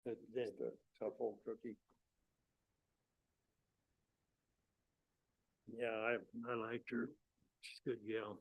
Just a tough old cookie. Yeah, I liked her. She's a good gal.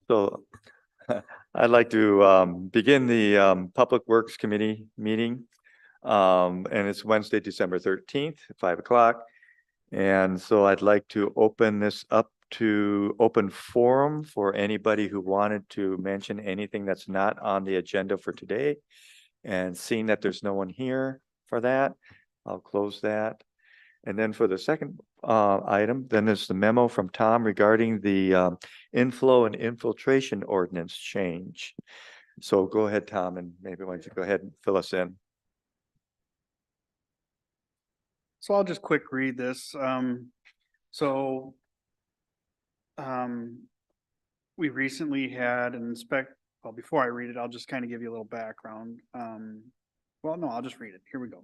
So I'd like to begin the Public Works Committee meeting. And it's Wednesday, December 13th, 5 o'clock. And so I'd like to open this up to open forum for anybody who wanted to mention anything that's not on the agenda for today. And seeing that there's no one here for that, I'll close that. And then for the second item, then there's the memo from Tom regarding the inflow and infiltration ordinance change. So go ahead, Tom, and maybe why don't you go ahead and fill us in. So I'll just quick read this. We recently had an well, before I read it, I'll just kind of give you a little background. Well, no, I'll just read it. Here we go.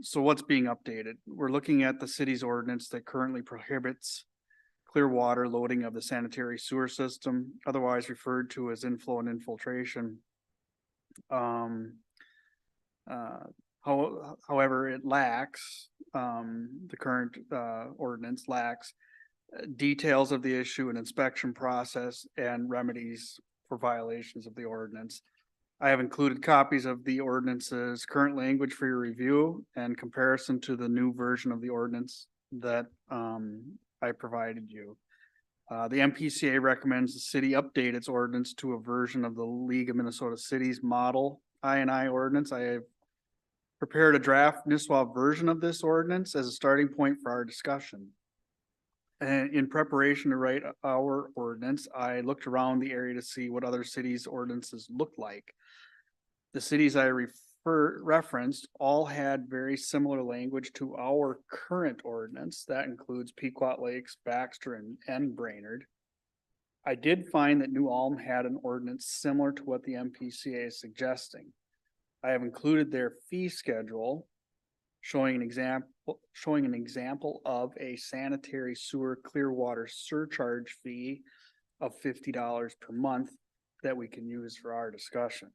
So what's being updated? We're looking at the city's ordinance that currently prohibits clear water loading of the sanitary sewer system, otherwise referred to as inflow and infiltration. However, it lacks, the current ordinance lacks details of the issue and inspection process and remedies for violations of the ordinance. I have included copies of the ordinance's current language for your review and comparison to the new version of the ordinance that I provided you. The MPCA recommends the city update its ordinance to a version of the League of Minnesota Cities model I&I ordinance. I have prepared a draft Nisswa version of this ordinance as a starting point for our discussion. And in preparation to write our ordinance, I looked around the area to see what other cities' ordinances looked like. The cities I referenced all had very similar language to our current ordinance. That includes Pequot Lakes, Baxter, and Brainerd. I did find that New Ulm had an ordinance similar to what the MPCA is suggesting. I have included their fee schedule showing an example of a sanitary sewer clear water surcharge fee of $50 per month that we can use for our discussion.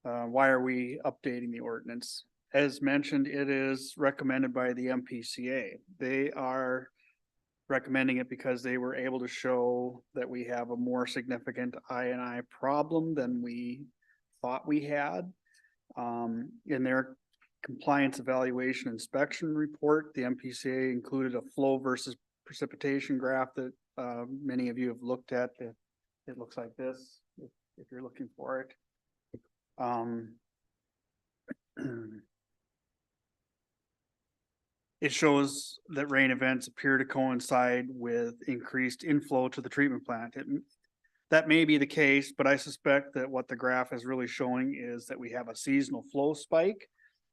Why are we updating the ordinance? As mentioned, it is recommended by the MPCA. They are recommending it because they were able to show that we have a more significant I&I problem than we thought we had. In their compliance evaluation inspection report, the MPCA included a flow versus precipitation graph that many of you have looked at. It looks like this, if you're looking for it. It shows that rain events appear to coincide with increased inflow to the treatment plant. That may be the case, but I suspect that what the graph is really showing is that we have a seasonal flow spike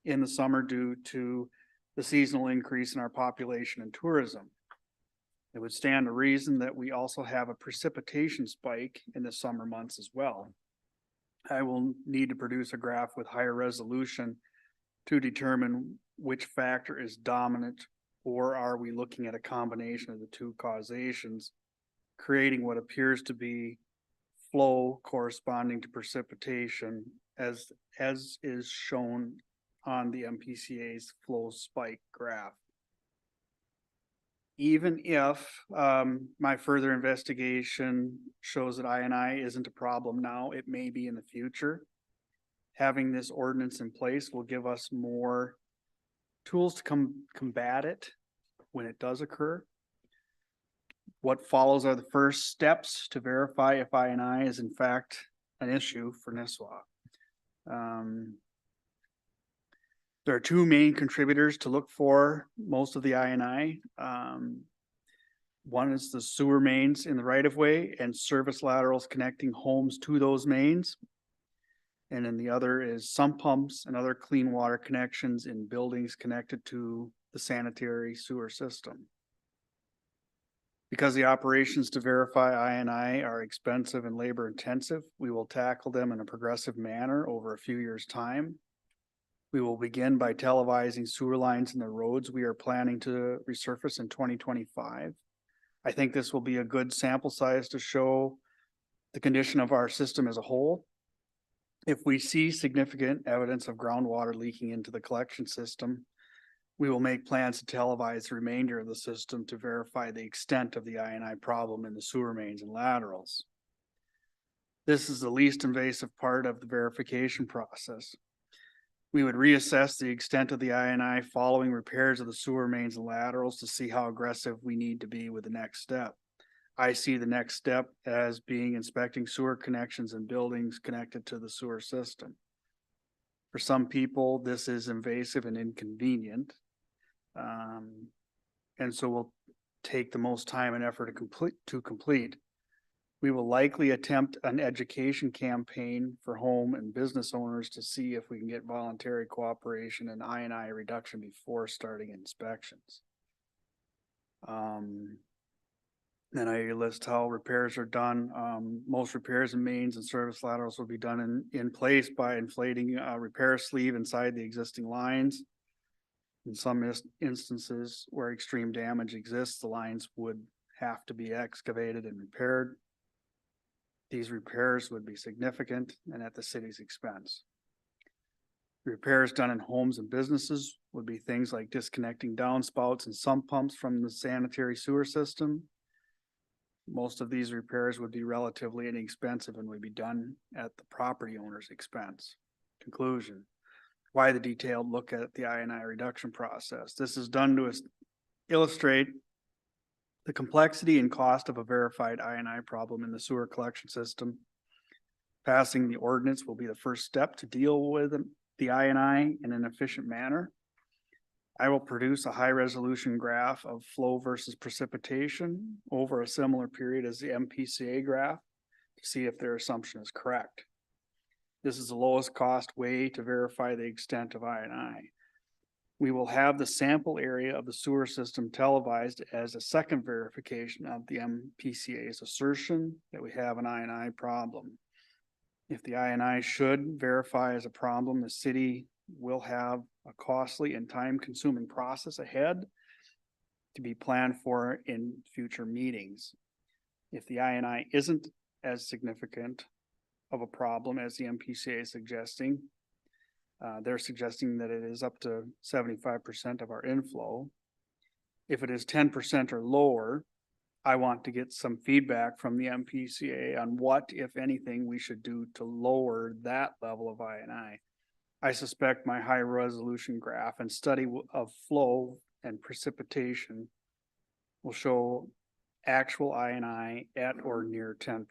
in the summer due to the seasonal increase in our population and tourism. It would stand to reason that we also have a precipitation spike in the summer months as well. I will need to produce a graph with higher resolution to determine which factor is dominant, or are we looking at a combination of the two causations, creating what appears to be flow corresponding to precipitation as is shown on the MPCA's flow spike graph. even if, my further investigation shows that I isn't a problem now, it may be in the future. Having this ordinance in place will give us more tools to combat it when it does occur. What follows are the first steps to verify if I is in fact an issue for Nisswa. There are two main contributors to look for most of the I. One is the sewer mains in the right of way and service laterals connecting homes to those mains. And then the other is sump pumps and other clean water connections in buildings connected to the sanitary sewer system. Because the operations to verify I are expensive and labor intensive, we will tackle them in a progressive manner over a few years' time. We will begin by televising sewer lines and the roads we are planning to resurface in 2025. I think this will be a good sample size to show the condition of our system as a whole. If we see significant evidence of groundwater leaking into the collection system, we will make plans to televise the remainder of the system to verify the extent of the I problem in the sewer mains and laterals. This is the least invasive part of the verification process. We would reassess the extent of the I following repairs of the sewer mains and laterals to see how aggressive we need to be with the next step. I see the next step as being inspecting sewer connections and buildings connected to the sewer system. For some people, this is invasive and inconvenient. And so we'll take the most time and effort to complete. We will likely attempt an education campaign for home and business owners to see if we can get voluntary cooperation and I reduction before starting inspections. Then I list how repairs are done. Most repairs in mains and service laterals will be done in place by inflating a repair sleeve inside the existing lines. In some instances where extreme damage exists, the lines would have to be excavated and repaired. These repairs would be significant and at the city's expense. Repairs done in homes and businesses would be things like disconnecting downspouts and sump pumps from the sanitary sewer system. Most of these repairs would be relatively inexpensive and would be done at the property owner's expense. Conclusion: why the detailed look at the I reduction process? This is done to illustrate the complexity and cost of a verified I problem in the sewer collection system. Passing the ordinance will be the first step to deal with the I in an efficient manner. I will produce a high resolution graph of flow versus precipitation over a similar period as the MPCA graph to see if their assumption is correct. This is the lowest cost way to verify the extent of I. We will have the sample area of the sewer system televised as a second verification of the MPCA's assertion that we have an I problem. If the I should verify as a problem, the city will have a costly and time-consuming process ahead to be planned for in future meetings. If the I isn't as significant of a problem as the MPCA is suggesting, they're suggesting that it is up to 75% of our inflow. If it is 10% or lower, I want to get some feedback from the MPCA on what, if anything, we should do to lower that level of I. I suspect my high resolution graph and study of flow and precipitation will show actual I at or near 10%.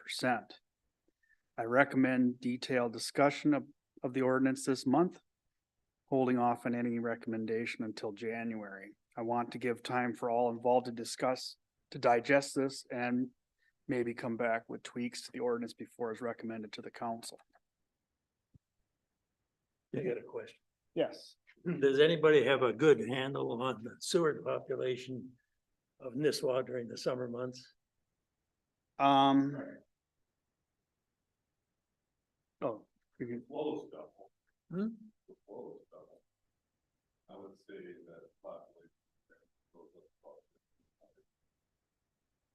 I recommend detailed discussion of the ordinance this month, holding off on any recommendation until January. I want to give time for all involved to digest this and maybe come back with tweaks to the ordinance before it's recommended to the council. I got a question. Yes. Does anybody have a good handle on the sewer population of Nisswa during the summer months? Oh, you can, Flow stuff. Hmm? The flow stuff. I would say that population.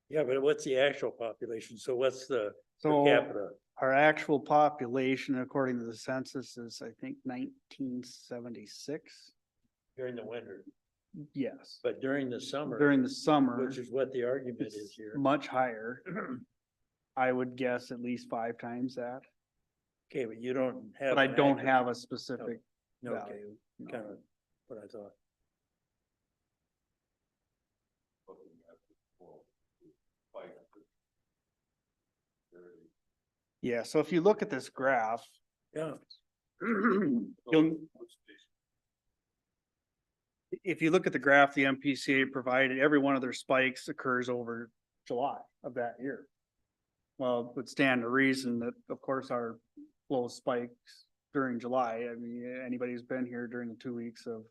Yeah, but what's the actual population? So what's the per so capita? our actual population, according to the census, is I think 1976. During the winter? Yes, but during the summer. during the summer, Which is what the argument is it's here. much higher. I would guess at least 5 times that, Okay, but you don't have. but I an don't active- have a specific No, okay, value. no. kind of what I thought. looking at the full spike. Very Yeah, so if you look at this graph, Yeah. you'll, if you look at the graph the MPCA provided, every one of their spikes occurs over July of that year. Well, it would stand to reason that, of course, our flow spikes during July. I mean, anybody who's been here during the 2 weeks of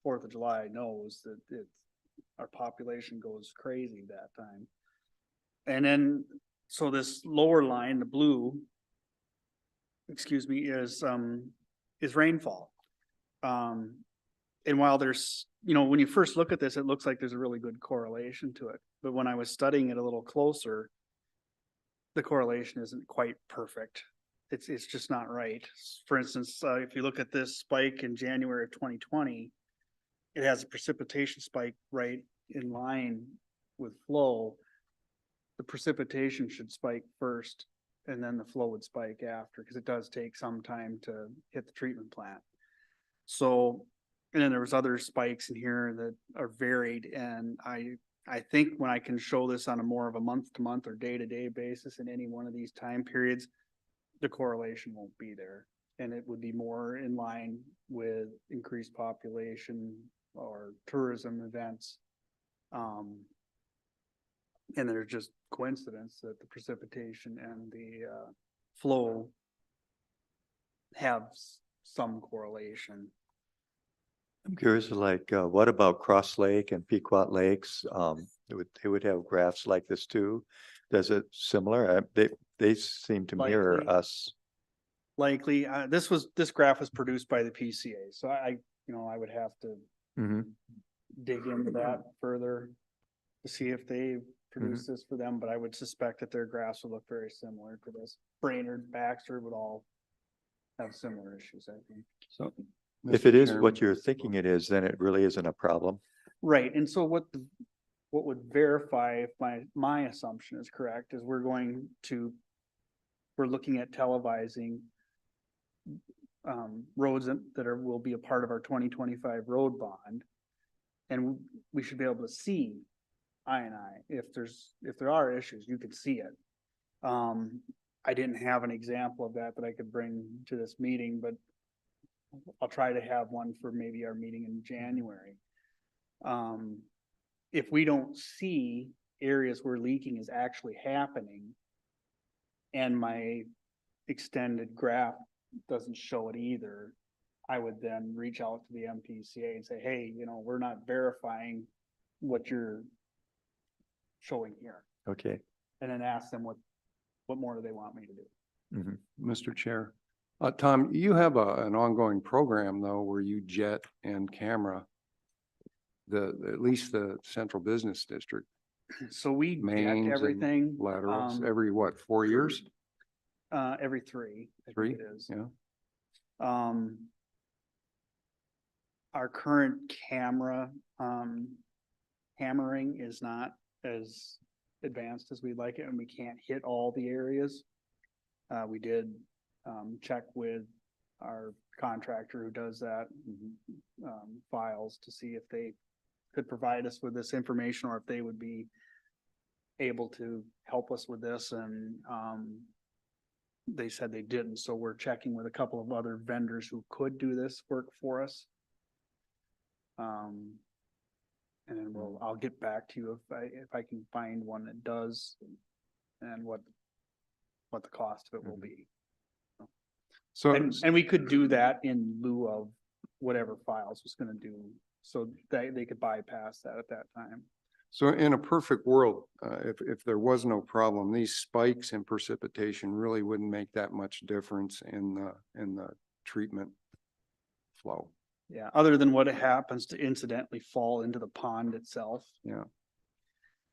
4th of July knows that our population goes crazy that time. And then, so this lower line, the blue, excuse me, is rainfall. And while there's, when you first look at this, it looks like there's a really good correlation to it. But when I was studying it a little closer, the correlation isn't quite perfect. It's just not right. For instance, if you look at this spike in January of 2020, it has a precipitation spike right in line with flow. The precipitation should spike first and then the flow would spike after, because it does take some time to hit the treatment plant. So, and then there was other spikes in here that are varied, and I think when I can show this on a more of a month-to-month or day-to-day basis in any one of these time periods, the correlation won't be there. And it would be more in line with increased population or tourism events. And there's just coincidence that the precipitation and the flow have some correlation. I'm curious, like, what about Cross Lake and Pequot Lakes? They would have graphs like this too. Does it similar? They seem to mirror Likely. us. Likely, this graph was produced by the PCA, so I would have to Mhm. dig into that further to see if they produced this for them, but I would suspect that their graphs would look very similar to this. Brainerd, Baxter would all have similar issues, I think. So. If it is what you're thinking it is, then it really isn't a problem. Right, and so what would verify if my assumption is correct is we're looking at televising roads that will be a part of our 2025 road bond. And we should be able to see I. If there are issues, you could see it. I didn't have an example of that I could bring to this meeting, but I'll try to have one for maybe our meeting in January. If we don't see areas where leaking is actually happening and my extended graph doesn't show it either, I would then reach out to the MPCA and say, hey, we're not verifying what you're showing here. Okay. And then ask them what more do they want me to do. Mhm. Mr. Chair, Tom, you have an ongoing program though, where you jet and camera at least the central business district So we jet mains and everything. laterals every 4 years? Every 3. I think 3? it is. Yeah. Our current camera, hammering is not as advanced as we'd like it, and we can't hit all the areas. We did, check with our contractor who does that, files to see if they could provide us with this information or if they would be able to help us with this, and, they said they didn't, so we're checking with a couple of other vendors who could do this work for us. And then I'll get back to you if I can find one that does and what the cost of it will be. So, And we could do that in lieu of whatever Files was gonna do, so they could bypass that at that time. so in a perfect world, if there was no problem, these spikes in precipitation really wouldn't make that much difference in the treatment flow. Yeah, other than what happens to incidentally fall into the pond itself. Yeah.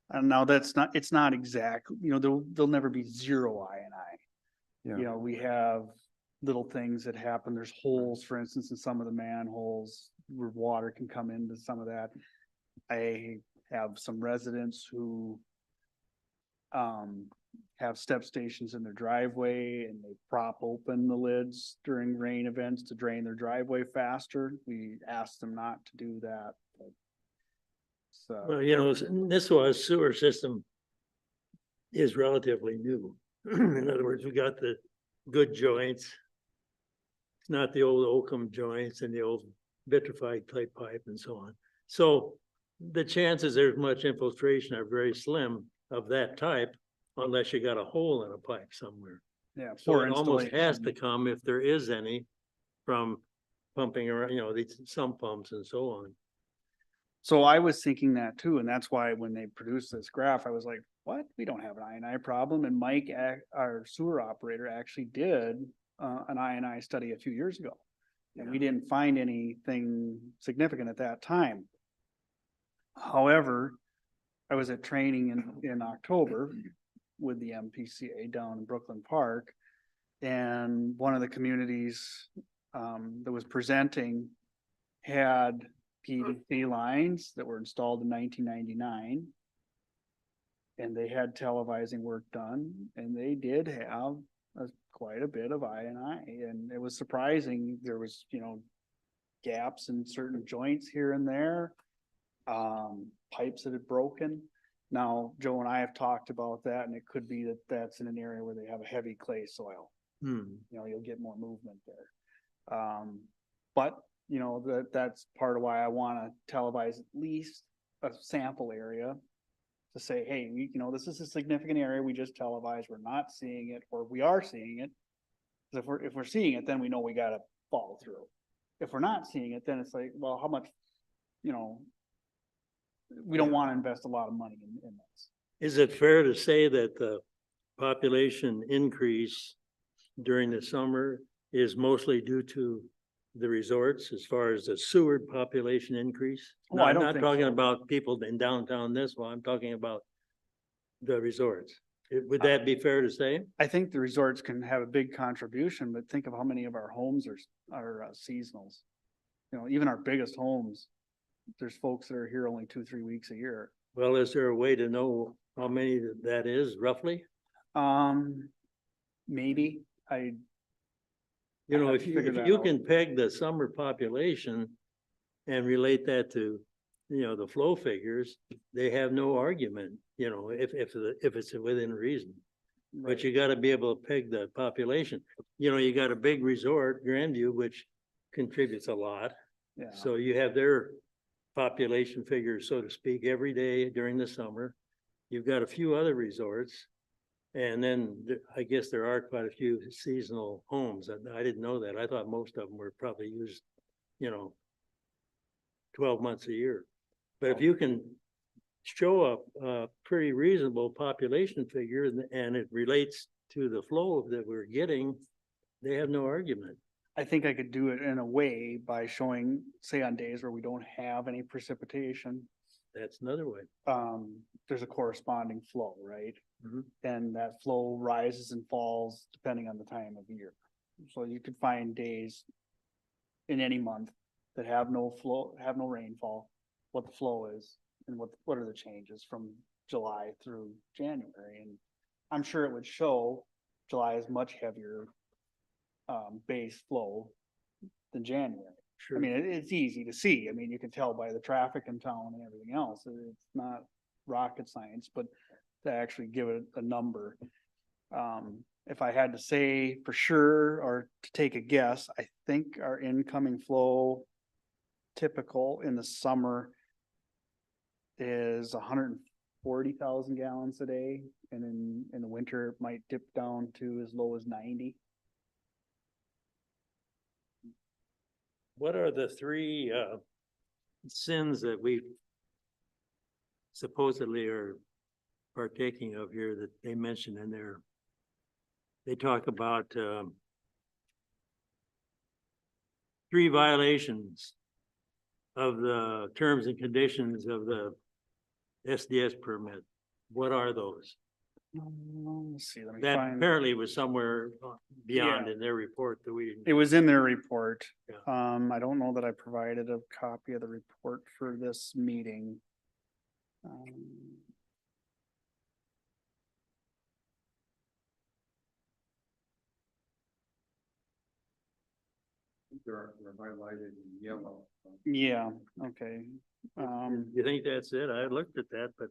And now it's not exact, there'll never be zero I. Yeah. We have little things that happen. There's holes, for instance, in some of the manholes where water can come into some of that. I have some residents who have step stations in their driveway and they prop open the lids during rain events to drain their driveway faster. We asked them not to do that. But so, Well, you know, Nisswa's sewer system is relatively new. In other words, we got the good joints. It's not the old Oakham joints and the old vitrified clay pipe and so on. So the chances there's much infiltration are very slim of that type unless you got a hole in a pipe somewhere. yeah, So poor it almost has installation. to come, if there is any, from pumping around, you know, these sump pumps and so on. So I was thinking that too, and that's why when they produced this graph, I was like, what? We don't have an I&I problem. And Mike, our sewer operator, actually did an I&I study a few years ago. And we didn't find anything significant at that time. However, I was at training in October with the MPCA down in Brooklyn Park. And one of the communities that was presenting had PVC lines that were installed in 1999. And they had televising work done, and they did have quite a bit of I&I, and it was surprising. There was, you know, gaps in certain joints here and there, pipes that had broken. Now, Joe and I have talked about that, and it could be that that's in an area where they have a heavy clay soil. You know, you'll get more movement there. But you know, that's part of why I want to televise at least a sample area to say, hey, you know, this is a significant area. We just televised. We're not seeing it, or we are seeing it. If we're seeing it, then we know we got to follow through. If we're not seeing it, then it's like, well, how much, you know, we don't want to invest a lot of money in this. Is it fair to say that the population increase during the summer is mostly due to the resorts as far as the sewer population increase? Oh, No, I I'm don't not think talking so. about people in downtown Nisswa. I'm talking about the resorts. Would that be fair to say? I think the resorts can have a big contribution, but think of how many of our homes are seasonals. You know, even our biggest homes, there's folks that are here only 2-3 weeks a year. Well, is there a way to know how many that is roughly? Maybe You know, have if to you, figure if that you out. can peg the summer population and relate that to, you know, the flow figures, they have no argument, you know, if it's within reason. But right. you gotta be able to peg the population. You know, you got a big resort, Grandview, which contributes a lot. Yeah. So you have their population figures, so to speak, every day during the summer. You've got a few other resorts. And then I guess there are quite a few seasonal homes. I didn't know that. I thought most of them were probably used, you know, 12 months a year. But if you can show a pretty reasonable population figure and it relates to the flow that we're getting, they have no argument. I think I could do it in a way by showing, say on days where we don't have any precipitation, That's another way. there's a corresponding flow, right? Mhm. And that flow rises and falls depending on the time of year. So you could find days in any month that have no flow, have no rainfall, what the flow is, and what are the changes from July through January. And I'm sure it would show July is much heavier base flow than January. Sure. I mean, it's easy to see. I mean, you can tell by the traffic in town and everything else. It's not rocket science, but to actually give it a number. If I had to say for sure or to take a guess, I think our incoming flow typical in the summer is 140,000 gallons a day. And in the winter, it might dip down to as low as 90. What are the three sins that we supposedly are partaking of here that they mentioned in there? They talk about 3 violations of the terms and conditions of the SDS permit. What are those? Let's see, let me That find. apparently was somewhere beyond Yeah. in their report that we didn't. It was in their report. Yeah. I don't know that I provided a copy of the report for this meeting. Um, They're highlighted in yellow. Yeah, okay. You think that's it? I looked at that, but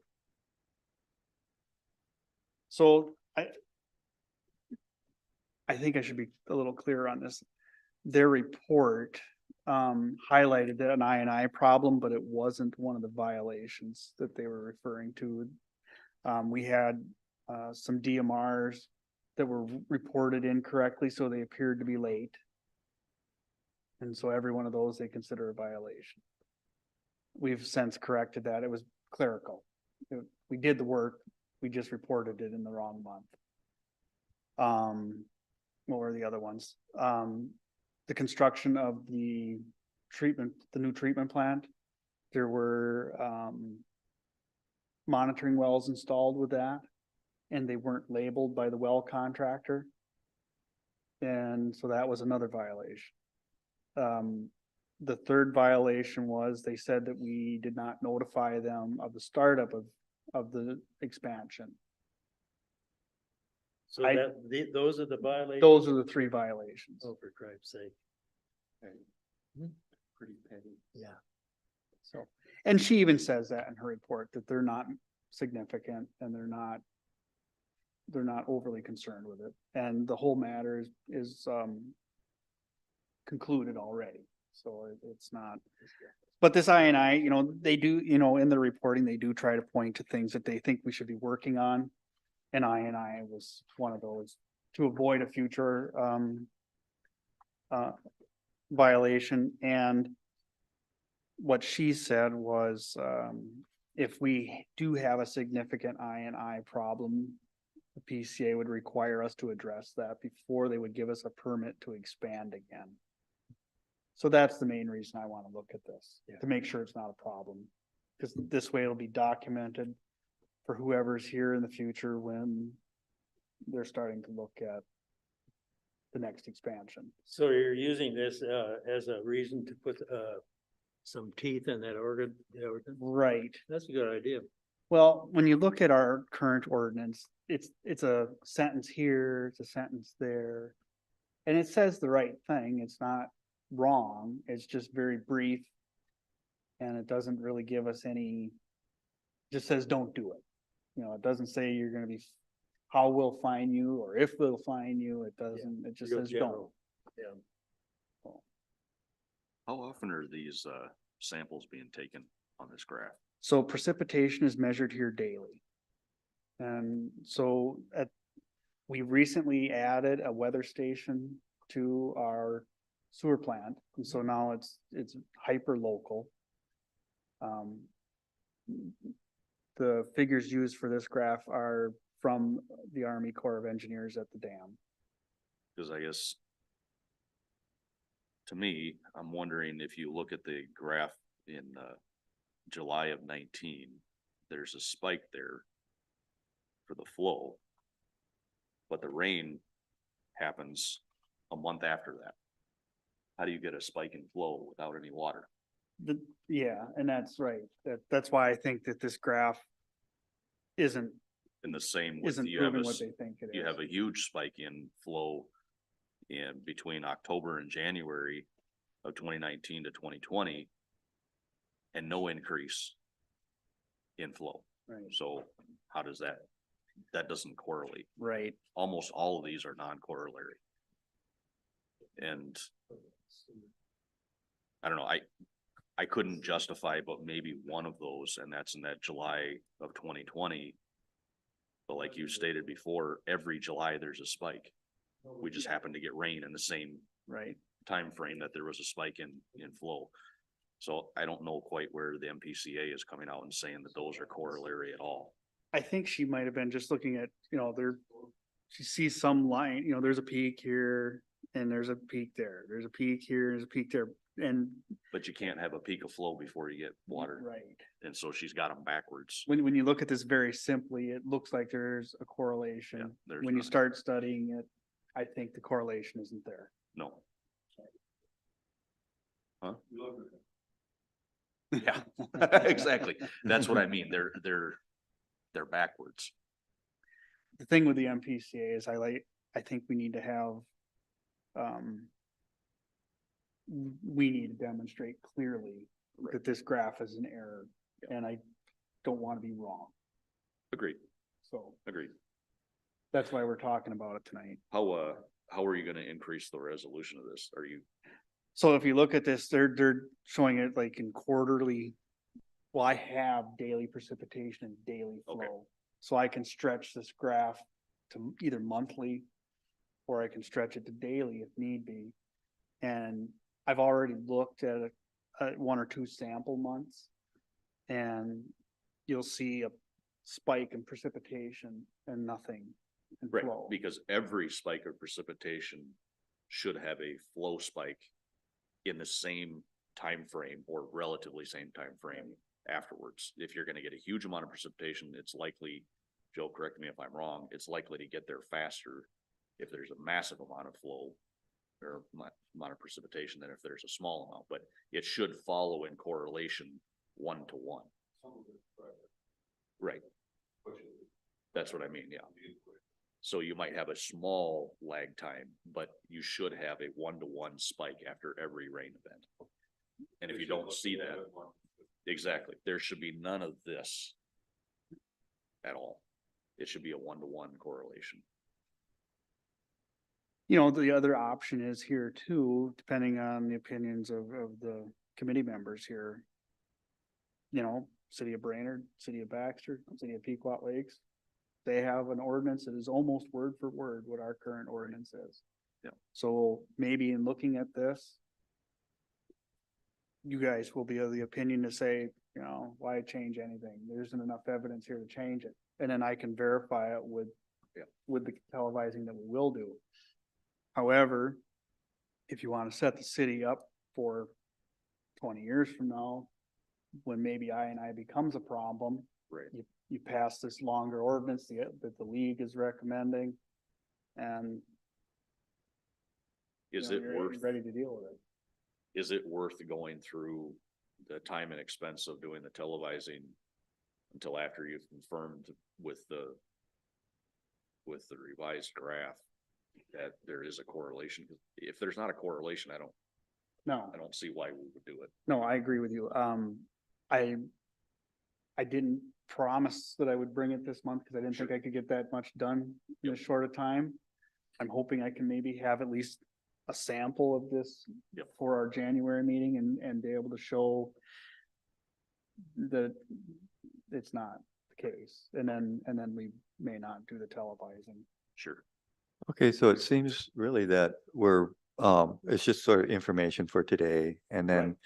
So I think I should be a little clearer on this. Their report highlighted that an I problem, but it wasn't one of the violations that they were referring to. We had some DMRs that were reported incorrectly, so they appeared to be late. And so every one of those they consider a violation. We've since corrected that. It was clerical. We did the work, we just reported it in the wrong month. What were the other ones? The construction of the new treatment plant. There were monitoring wells installed with that, and they weren't labeled by the well contractor. And so that was another violation. The third violation was they said that we did not notify them of the startup of the expansion. so I- those are the violations. Those are the three violations. Oh, for Christ's sake. Pretty petty. Yeah. So, and she even says that in her report, that they're not significant and they're not overly concerned with it. And the whole matter is concluded already. So it's not, but this I, they do, in the reporting, they do try to point to things that they think we should be working on. And I was one of those to avoid a future violation. And what she said was, if we do have a significant I problem, the PCA would require us to address that before they would give us a permit to expand again. So that's the main reason I want to look at this, to make sure it's not a problem. Because this way it'll be documented for whoever's here in the future when they're starting to look at the next expansion. So you're using this as a reason to put some teeth in that organ? Right. That's a good idea. Well, when you look at our current ordinance, it's a sentence here, it's a sentence there. And it says the right thing. It's not wrong. It's just very brief. And it doesn't really give us any, just says don't do it. It doesn't say you're gonna be, how we'll fine you or if we'll fine you. It doesn't, it just Real says don't. general. Yeah. How often are these samples being taken on this graph? So precipitation is measured here daily. And so we recently added a weather station to our sewer plant. And so now it's hyper local. The figures used for this graph are from the Army Corps of Engineers at the dam. Because I guess to me, I'm wondering if you look at the graph in July of 19, there's a spike there for the flow. But the rain happens a month after that. How do you get a spike in flow without any water? Yeah, and that's right. That's why I think that this graph isn't In the same with proving what they think it is. you have a huge spike in flow in between October and January of 2019 to 2020 and no increase in flow. Right, So how does that doesn't correlate. right. Almost all of these are non-corollary. And I don't know, I couldn't justify but maybe one of those, and that's in that July of 2020. But like you stated before, every July there's a spike. We just happen to get rain in the same Right. time frame that there was a spike in flow. So I don't know quite where the MPCA is coming out and saying that those are corollary at all. I think she might have been just looking at, she sees some line, there's a peak here and there's a peak there. There's a peak here, there's a peak there. and. But you can't have a peak of flow before you get water. Right. And so she's got them backwards. When you look at this very simply, it looks like there's a correlation. there's When you not. start studying it, I think the correlation isn't there. No. Huh? Yeah, exactly. That's what I mean. They're backwards. The thing with the MPCA is I think we need to have, we need to demonstrate clearly that this graph is an error, and I don't want to be wrong. Agreed, So agreed. that's why we're talking about it tonight. How are you gonna increase the resolution of this? Are you, So if you look at this, they're showing it like in quarterly. Well, I have daily precipitation and daily Okay. flow. So I can stretch this graph to either monthly, or I can stretch it to daily if need be. And I've already looked at one or two sample months. And you'll see a spike in precipitation and nothing in right, flow. because every spike of precipitation should have a flow spike in the same time frame or relatively same time frame afterwards. If you're gonna get a huge amount of precipitation, it's likely, Joe, correct me if I'm wrong, it's likely to get there faster if there's a massive amount of flow or amount of precipitation than if there's a small amount, but it should follow in correlation 1-to-1. Right. That's what I mean, yeah. So you might have a small lag time, but you should have a 1-to-1 spike after every rain event. And if you don't see that, exactly, there should be none of this at all. It should be a 1-to-1 correlation. You know, the other option is here too, depending on the opinions of the committee members here. You know, city of Brainerd, city of Baxter, city of Pequot Lakes. They have an ordinance that is almost word for word what our current ordinance is. Yeah. So maybe in looking at this, you guys will be of the opinion to say, you know, why change anything? There isn't enough evidence here to change it. And then I can verify it with the televising that we will do. However, if you want to set the city up for 20 years from now, when maybe I becomes a problem, Right. you pass this longer ordinance that the league is recommending, and Is you it know, you're worth, ready to deal with it. is it worth going through the time and expense of doing the televising until after you've confirmed with the revised graph that there is a correlation? If there's not a correlation, I don't see why we would do it. No, I agree with you. I didn't promise that I would bring it this month because I didn't think I could get that much done in a short a time. I'm hoping I can maybe have at least a sample of this Yep. for our January meeting and be able to show that it's not the case. And then we may not do the televising. Sure. Okay, so it seems really that it's just sort of information for today, and then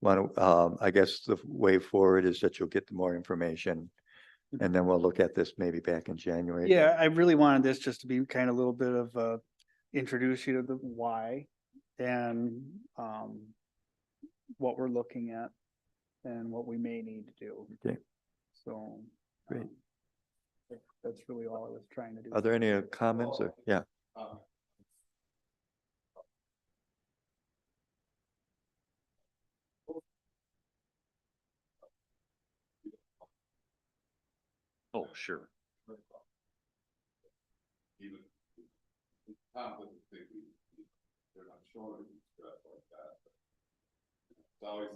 I guess the way forward is that you'll get more information, and then we'll look at this maybe back in January. Yeah, I really wanted this just to be kind of a little bit of introduce you to the why and what we're looking at and what we may need to do. Okay. So. Great. That's really all I was trying to do. Are there any comments or, yeah? Oh, sure. Even conflict, they're not showing stuff like that. It's always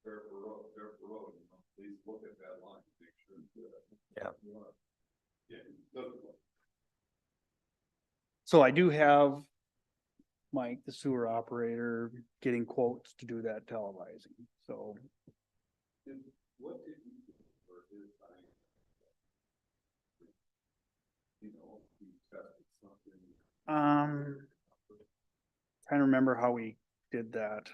fair for road, you know, please look at that line, make sure it's good. Yeah. Yeah, it doesn't look. So I do have Mike, the sewer operator, getting quotes to do that televising. So What did you do for his time? You know, he tested something. trying to remember how we did that.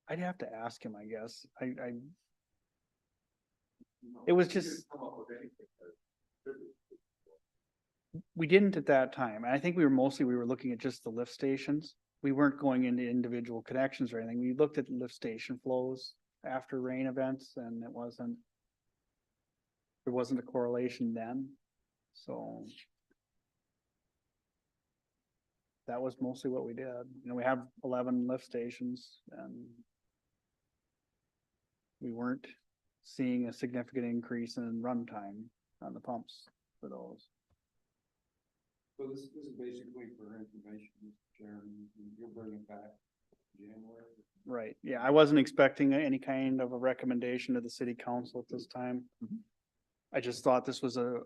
I'd have to ask him, I guess. It was just, We didn't at that time. I think we were looking at just the lift stations. We weren't going into individual connections or anything. We looked at lift station flows after rain events and there wasn't a correlation then. So that was mostly what we did. You know, we have 11 lift stations and we weren't seeing a significant increase in runtime on the pumps for those. So this is basically for information, Mr. Chairman, you'll bring it back January. Right, yeah, I wasn't expecting any kind of a recommendation to the city council at this time. I just thought this was a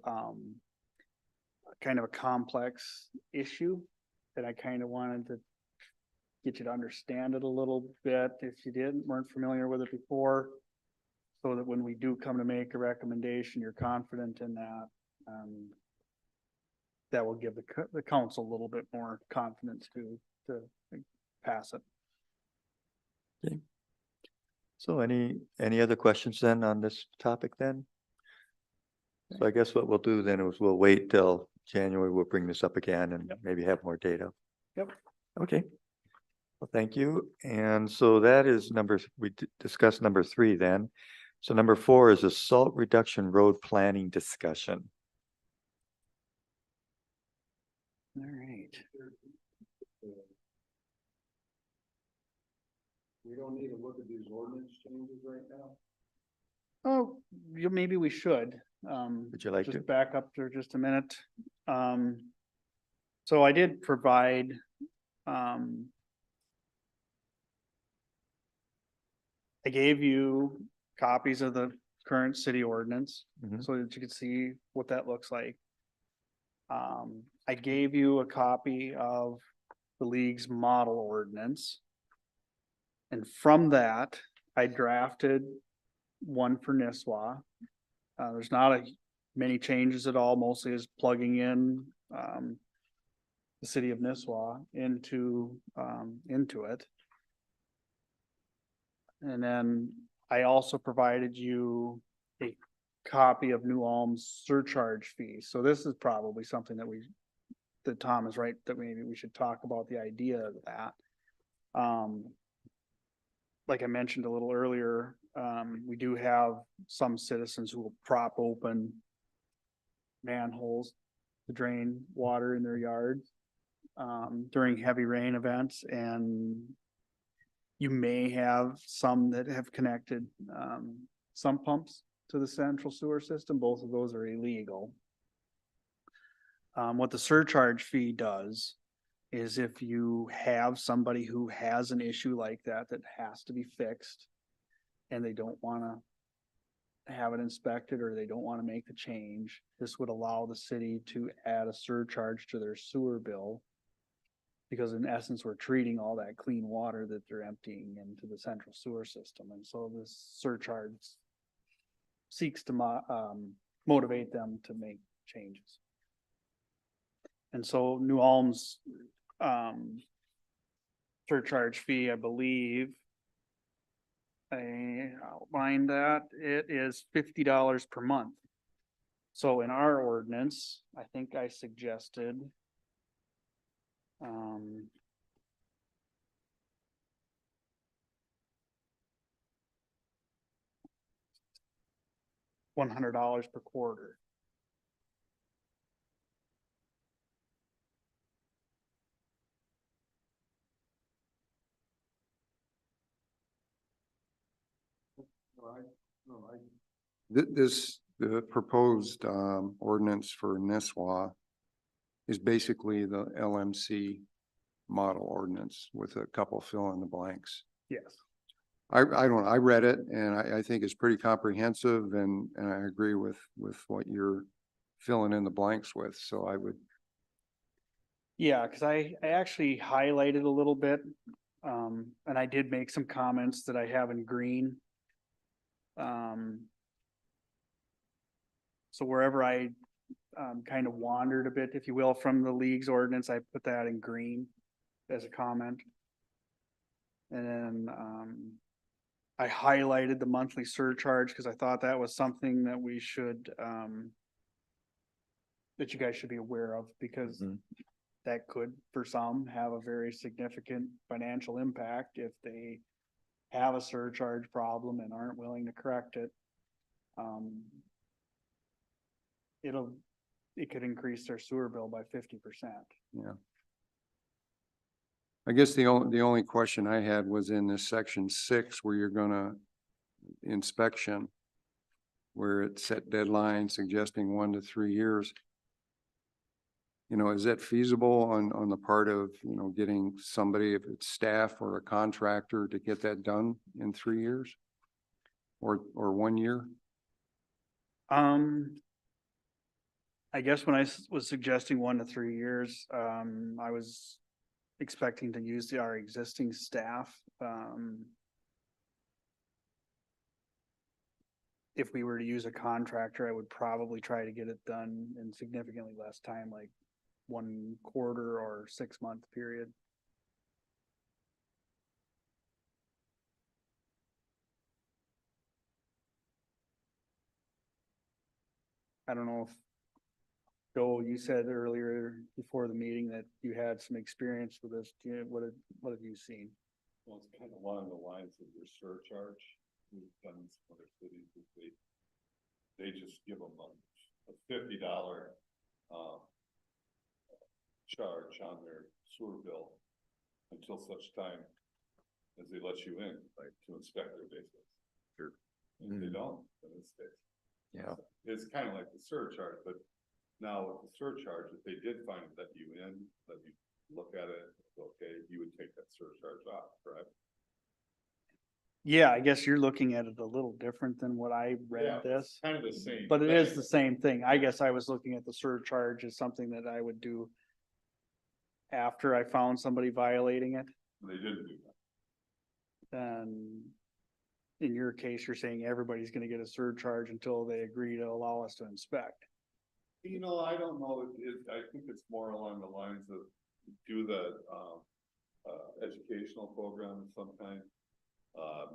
kind of a complex issue that I kind of wanted to get you to understand it a little bit if you weren't familiar with it before. So that when we do come to make a recommendation, you're confident in that. That will give the council a little bit more confidence to pass it. So any other questions then on this topic then? So I guess what we'll do then is we'll wait till January, we'll bring this up again and maybe have more data. Yep. Okay. Well, thank you. And so that is we discussed number 3 then. So number 4 is a salt reduction road planning discussion. All right. We don't need to look at these ordinance changes right now. Oh, maybe we should. Would you like Just to? back up for just a minute. So I did provide, I gave you copies of the current city ordinance Mhm. so that you could see what that looks like. I gave you a copy of the league's model ordinance. And from that, I drafted one for Nisswa. There's not many changes at all, mostly is plugging in, the city of Nisswa into it. And then I also provided you a copy of New Ulm's surcharge fee. So this is probably something that Tom is right, that maybe we should talk about the idea of that. Like I mentioned a little earlier, we do have some citizens who will prop open manholes to drain water in their yards during heavy rain events, and you may have some that have connected sump pumps to the central sewer system. Both of those are illegal. What the surcharge fee does is if you have somebody who has an issue like that has to be fixed and they don't want to have it inspected or they don't want to make the change, this would allow the city to add a surcharge to their sewer bill. Because in essence, we're treating all that clean water that they're emptying into the central sewer system. And so this surcharge seeks to motivate them to make changes. And so New Ulm's surcharge fee, I believe, I outlined that it is $50 per month. So in our ordinance, I think I suggested $100 per quarter. The proposed ordinance for Nisswa is basically the LMC model ordinance with a couple fill in the blanks. Yes. I read it and I think it's pretty comprehensive and I agree with what you're filling in the blanks with, so I would. Yeah, because I actually highlighted a little bit, and I did make some comments that I have in green. So wherever I kind of wandered a bit, if you will, from the league's ordinance, I put that in green as a comment. And then I highlighted the monthly surcharge because I thought that was something that we should that you guys should be aware of, because Mhm. that could, for some, have a very significant financial impact if they have a surcharge problem and aren't willing to correct it. It could increase their sewer bill by 50%. Yeah. I guess the only question I had was in this section 6 where you're gonna inspection, where it set deadline suggesting 1 to 3 years. You know, is that feasible on the part of, you know, getting somebody, if it's staff or a contractor, to get that done in 3 years? Or 1 year? I guess when I was suggesting 1 to 3 years, I was expecting to use our existing staff. If we were to use a contractor, I would probably try to get it done in significantly less time, like 1 quarter or 6-month period. I don't know if, Joe, you said earlier before the meeting that you had some experience with this. What have you seen? Well, it's kind of along the lines of your surcharge. We've done in some other cities, they just give them a $50 charge on their sewer bill until such time as they let you in, like, to inspect their basement. Sure. And if they don't, then it stays. Yeah. It's kind of like the surcharge, but now with the surcharge, if they did find let you in, let you look at it, okay, you would take that surcharge off, correct? Yeah, I guess you're looking at it a little different than what I read Yeah, this. Kind of the same. But it is thing. the same thing. I guess I was looking at the surcharge as something that I would do after I found somebody violating it. They didn't do that. And in your case, you're saying everybody's gonna get a surcharge until they agree to allow us to inspect. You know, I don't know, I think it's more along the lines of do the, educational program of some kind.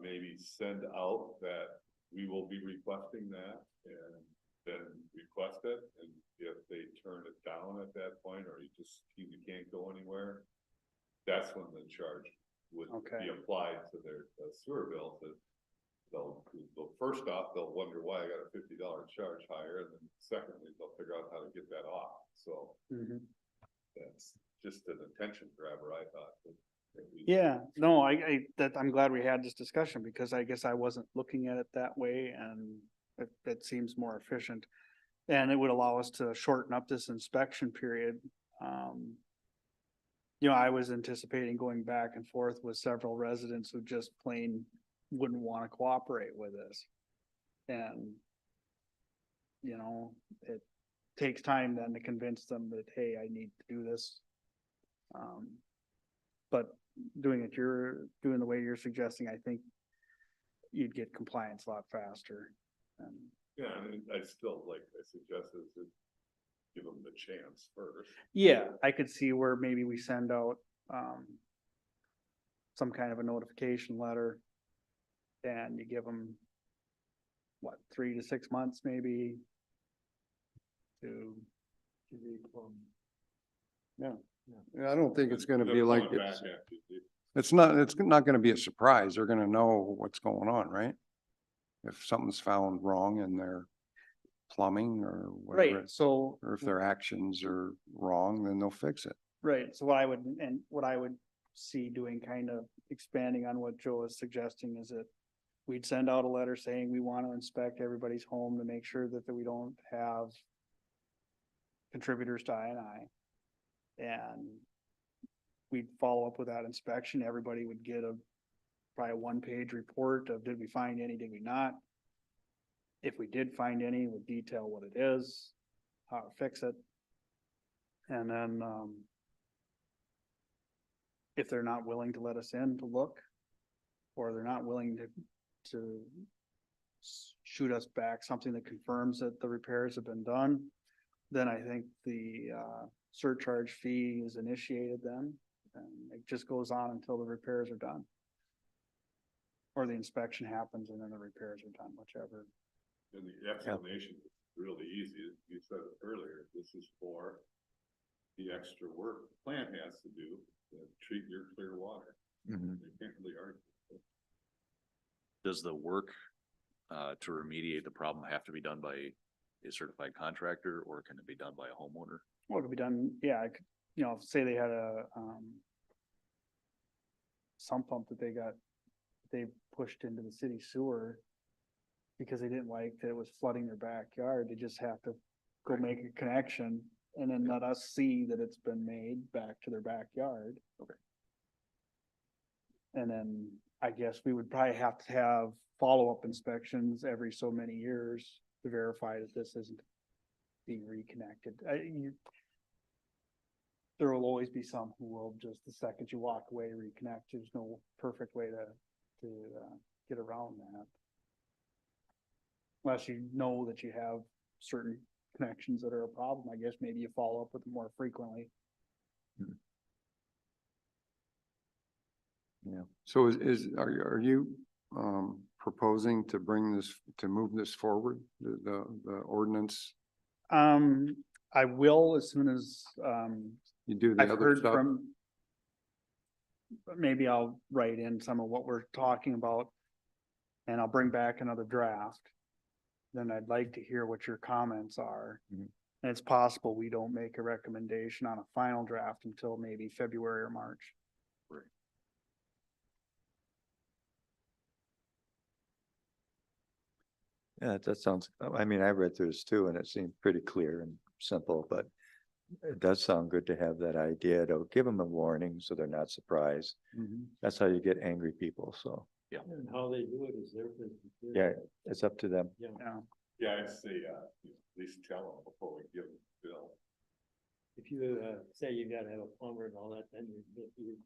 Maybe send out that we will be requesting that and then request it. And if they turn it down at that point, or you can't go anywhere, that's when the charge would Okay. be applied to their sewer bill. They'll, first off, they'll wonder why I got a $50 charge higher, and then secondly, they'll figure out how to get that off. So that's just an attention grabber, I thought. Yeah, no, I'm glad we had this discussion, because I guess I wasn't looking at it that way, and it seems more efficient. And it would allow us to shorten up this inspection period. You know, I was anticipating going back and forth with several residents who just plain wouldn't want to cooperate with this. And, you know, it takes time then to convince them that, hey, I need to do this. But doing the way you're suggesting, I think you'd get compliance a lot faster. Yeah, and I still, like I suggested, to give them the chance first. Yeah, I could see where maybe we send out, some kind of a notification letter. And you give them, 3 to 6 months maybe to. Yeah. I don't think it's gonna be They're like coming back it's, after you- it's not gonna be a surprise. They're gonna know what's going on, right? If something's found wrong in their plumbing or whatever, Right, so. or if their actions are wrong, then they'll fix it. Right, so what I would see doing, kind of expanding on what Joe is suggesting, is that we'd send out a letter saying we want to inspect everybody's home to make sure that we don't have contributors to I&I. And we'd follow up with that inspection. Everybody would get probably a 1-page report of, did we find any, did we not? If we did find any, we'd detail what it is, how to fix it. And then, if they're not willing to let us in to look, or they're not willing to shoot us back something that confirms that the repairs have been done, then I think the surcharge fee is initiated then, and it just goes on until the repairs are done. Or the inspection happens and then the repairs are done, whichever. And the explanation really easy. You said it earlier, this is for the extra work the plant has to do to treat your clear water. Mhm. You can't really argue. Does the work to remediate the problem have to be done by a certified contractor, or can it be done by a homeowner? What could be done, yeah, I could, you know, say they had a, sump pump that they pushed into the city sewer because they didn't like that it was flooding their backyard, they just have to go make a connection and then let us see that it's been made back to their backyard. Okay. And then I guess we would probably have to have follow-up inspections every so many years to verify that this isn't being reconnected. There will always be some who will just the second you walk away, reconnect. There's no perfect way to get around that. Unless you know that you have certain connections that are a problem, I guess maybe you follow up with them more frequently. Yeah. So are you, proposing to bring this, to move this forward, the ordinance? I will as soon as, You do the I've other heard stuff? from. Maybe I'll write in some of what we're talking about. And I'll bring back another draft. Then I'd like to hear what your comments are. Mhm. And it's possible we don't make a recommendation on a final draft until maybe February or March. Yeah, that sounds, I mean, I read through this too, and it seemed pretty clear and simple, but it does sound good to have that idea to give them a warning so they're not surprised. That's how you get angry people, so, And how they do it is their business. yeah, it's up to them. Yeah. Yeah, I'd say, at least tell them before we give them the bill. If you, say you gotta have a plumber and all that, then you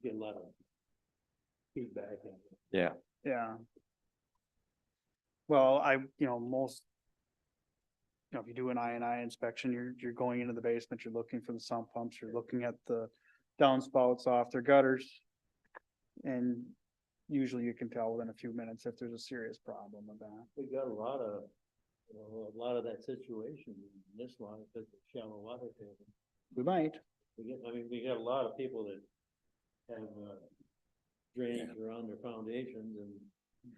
get a lot of feedback. Yeah. Yeah. Well, most. If you do an I inspection, you're going into the basement, you're looking for the sump pumps, you're looking at the downspouts off their gutters. And usually you can tell within a few minutes if there's a serious problem with that. We got a lot of, a lot of that situation in this one, because of shallow water table. We might. We got a lot of people that have, drainage around their foundations and,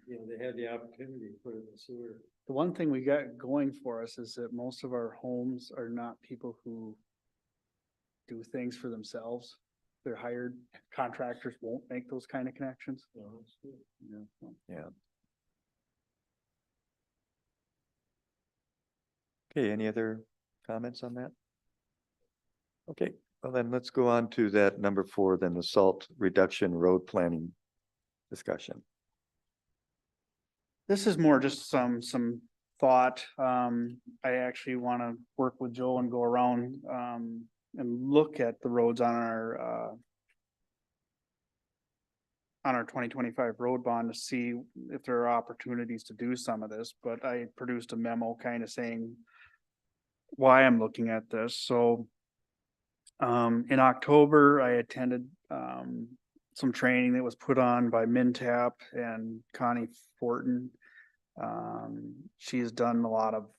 they have the opportunity to put it in the sewer. The one thing we got going for us is that most of our homes are not people who do things for themselves. They're hired contractors won't make those kind of connections. It's good. Yeah. Yeah. Okay, any other comments on that? Okay, well then let's go on to that number 4, then the salt reduction road planning discussion. This is more just some thought. I actually want to work with Joe and go around, and look at the roads on our 2025 road bond to see if there are opportunities to do some of this, but I produced a memo kind of saying why I'm looking at this. So in October, I attended some training that was put on by Mintap and Connie Fortin. She has done a lot of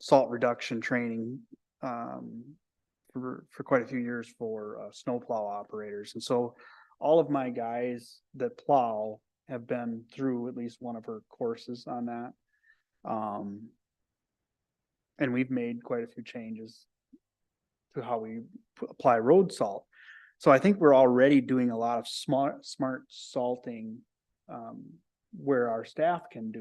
salt reduction training for quite a few years for snowplow operators. And so all of my guys that plow have been through at least one of her courses on that. And we've made quite a few changes to how we apply road salt. So I think we're already doing a lot of smart salting, where our staff can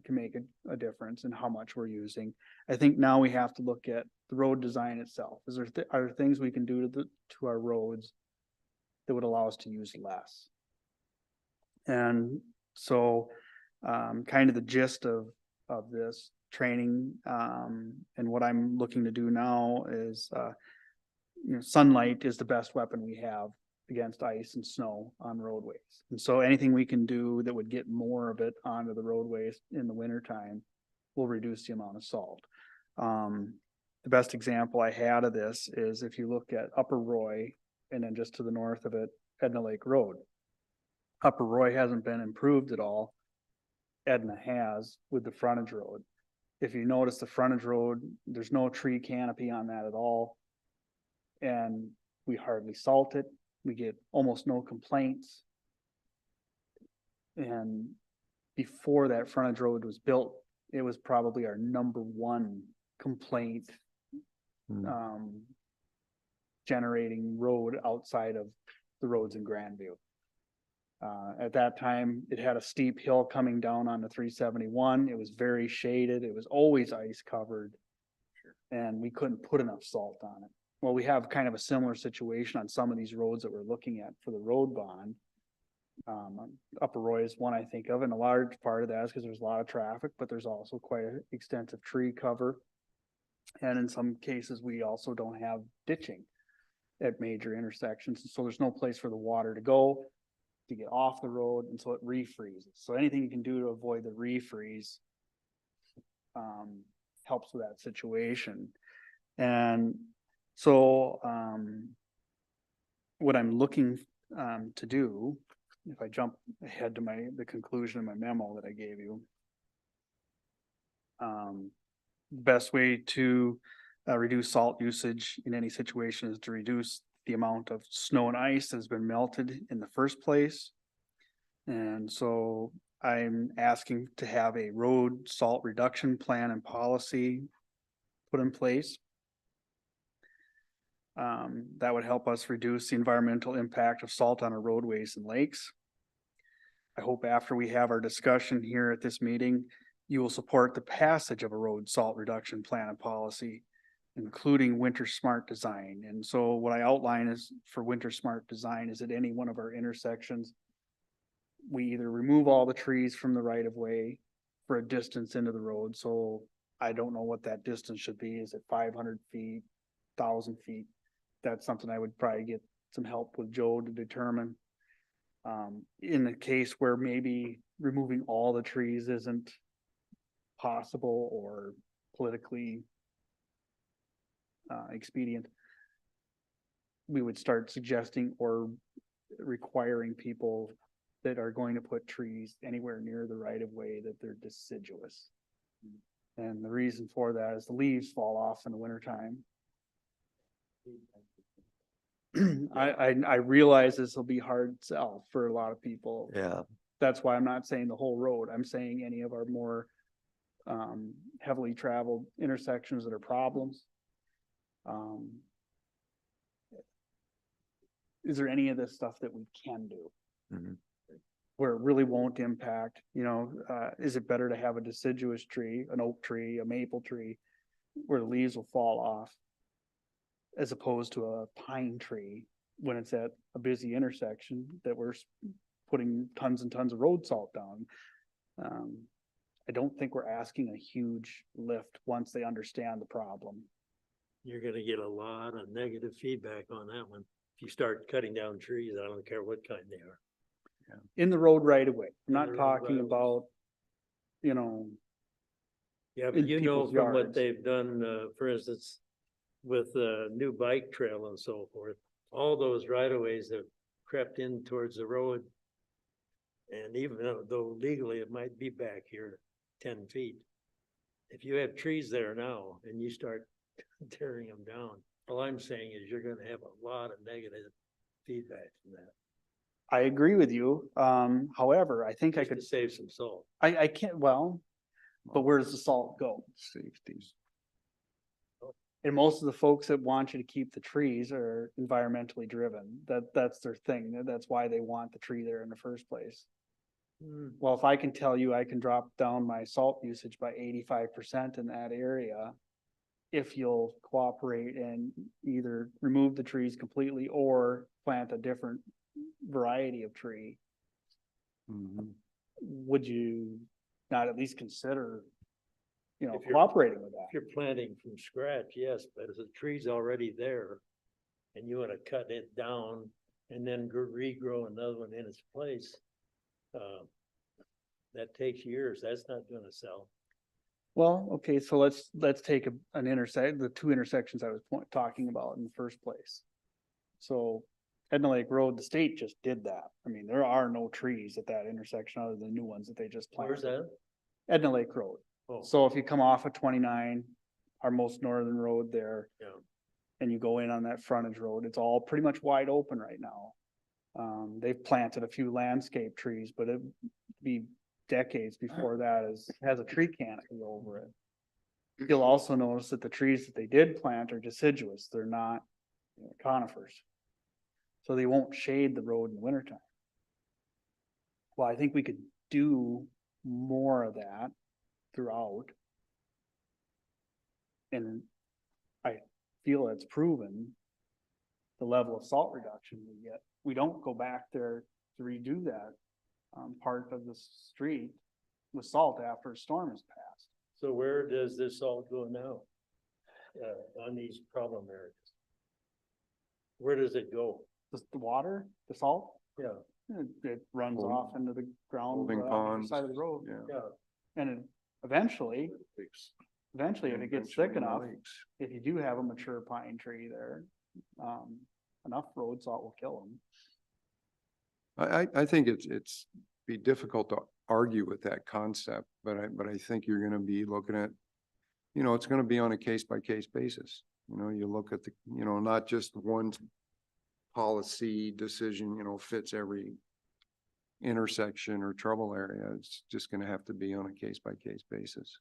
make a difference in how much we're using. I think now we have to look at the road design itself. Are there things we can do to our roads that would allow us to use less? And so, kind of the gist of this training, and what I'm looking to do now is, sunlight is the best weapon we have against ice and snow on roadways. And so anything we can do that would get more of it onto the roadways in the wintertime will reduce the amount of salt. The best example I had of this is if you look at Upper Roy and then just to the north of it, Edna Lake Road. Upper Roy hasn't been improved at all. Edna has with the frontage road. if you notice the frontage road, there's no tree canopy on that at all. And we hardly salt it. We get almost no complaints. And before that frontage road was built, it was probably our number one complaint Hmm. generating road outside of the roads in Grandview. At that time, it had a steep hill coming down on the 371. It was very shaded. It was always ice covered. And we couldn't put enough salt on it. Well, we have kind of a similar situation on some of these roads that we're looking at for the road bond. Upper Roy is one I think of, and a large part of that is because there's a lot of traffic, but there's also quite an extensive tree cover. And in some cases, we also don't have ditching at major intersections, so there's no place for the water to go to get off the road, and so it refreezes. So anything you can do to avoid the refreeze helps with that situation. And so what I'm looking to do, if I jump ahead to the conclusion of my memo that I gave you. Best way to reduce salt usage in any situation is to reduce the amount of snow and ice that has been melted in the first place. And so I'm asking to have a road salt reduction plan and policy put in place. That would help us reduce the environmental impact of salt on our roadways and lakes. I hope after we have our discussion here at this meeting, you will support the passage of a road salt reduction plan and policy, including winter smart design. And so what I outline is for winter smart design is at any one of our intersections, we either remove all the trees from the right of way for a distance into the road. So I don't know what that distance should be. Is it 500 feet, 1,000 feet? That's something I would probably get some help with Joe to determine. In the case where maybe removing all the trees isn't possible or politically expedient, we would start suggesting or requiring people that are going to put trees anywhere near the right of way that they're deciduous. And the reason for that is the leaves fall off in the wintertime. I realize this will be hard sell for a lot of people. Yeah, That's why I'm not saying the whole road. I'm saying any of our more heavily traveled intersections that are problems. Is there any of this stuff that we can do? Mhm. Where it really won't impact, is it better to have a deciduous tree, an oak tree, a maple tree, where the leaves will fall off, as opposed to a pine tree when it's at a busy intersection that we're putting tons and tons of road salt down? I don't think we're asking a huge lift once they understand the problem. You're gonna get a lot of negative feedback on that one. If you start cutting down trees, I don't care what kind they are. In the road right away. I'm In not the road talking right of ways. about, Yeah, in but you know people's from what yards. they've done, for instance, with the new bike trail and so forth, all those right of ways have crept in towards the road. And even though legally it might be back here 10 feet, if you have trees there now and you start tearing them down, all I'm saying is you're gonna have a lot of negative feedback from that. I agree with you. However, I think I Just could, to save some salt. I can't, well, but where does the salt go? Safety. And most of the folks that want you to keep the trees are environmentally driven. That's their thing. That's why they want the tree there in the first place. Well, if I can tell you I can drop down my salt usage by 85% in that area, if you'll cooperate and either remove the trees completely or plant a different variety of tree, Mhm. would you not at least consider, If you're- cooperating with that? If you're planting from scratch, yes, but if the tree's already there and you wanna cut it down and then regrow another one in its place, that takes years. That's not gonna sell. Well, okay, so let's take an intersect, the two intersections I was talking about in the first place. So Edna Lake Road, the state just did that. I mean, there are no trees at that intersection other than new ones that they just planted. Where's that? Edna Lake Road. Oh, So if you come off of 29, our most northern road there, yeah. and you go in on that frontage road, it's all pretty much wide open right now. They've planted a few landscape trees, but it'd be decades before that has a tree canopy over it. You'll also notice that the trees that they did plant are deciduous. They're not conifers. So they won't shade the road in the wintertime. Well, I think we could do more of that throughout. And I feel it's proven the level of salt reduction we get. We don't go back there to redo that part of the street with salt after a storm has passed. So where does this all go now? On these problem areas? Where does it go? The water, the salt, Yeah, it runs Holding- off into the ground holding on the ponds, side of the road. Yeah. yeah. And eventually, if it gets thick Eventually enough, lakes. if you do have a mature pine tree there, enough road salt will kill them. I think it's be difficult to argue with that concept, but I think you're gonna be looking at, it's gonna be on a case by case basis. You look at not just one policy decision, fits every intersection or trouble area. It's just gonna have to be on a case by case basis.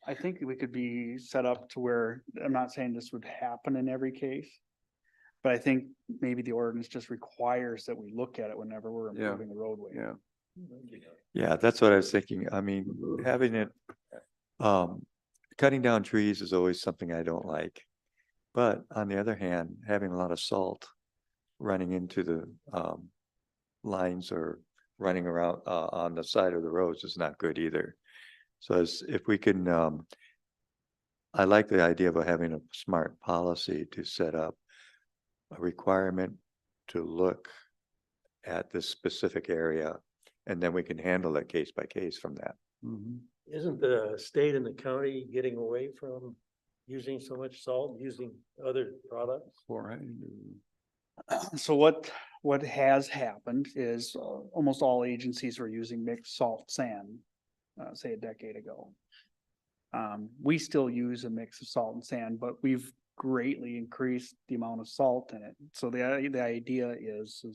I think we could be set up to where, I'm not saying this would happen in every case. But I think maybe the ordinance just requires that we look at it whenever we're Yeah. improving the roadway. Yeah. Yeah, that's what I was thinking. I mean, having it, cutting down trees is always something I don't like. But on the other hand, having a lot of salt running into the, lines or running around, on the side of the roads is not good either. So if we can, I like the idea of having a smart policy to set up a requirement to look at this specific area, and then we can handle it case by case from that. Mhm. Isn't the state and the county getting away from using so much salt, using other products? Chloride. So what has happened is almost all agencies were using mixed salt sand, say a decade ago. We still use a mix of salt and sand, but we've greatly increased the amount of salt in it. So the idea is,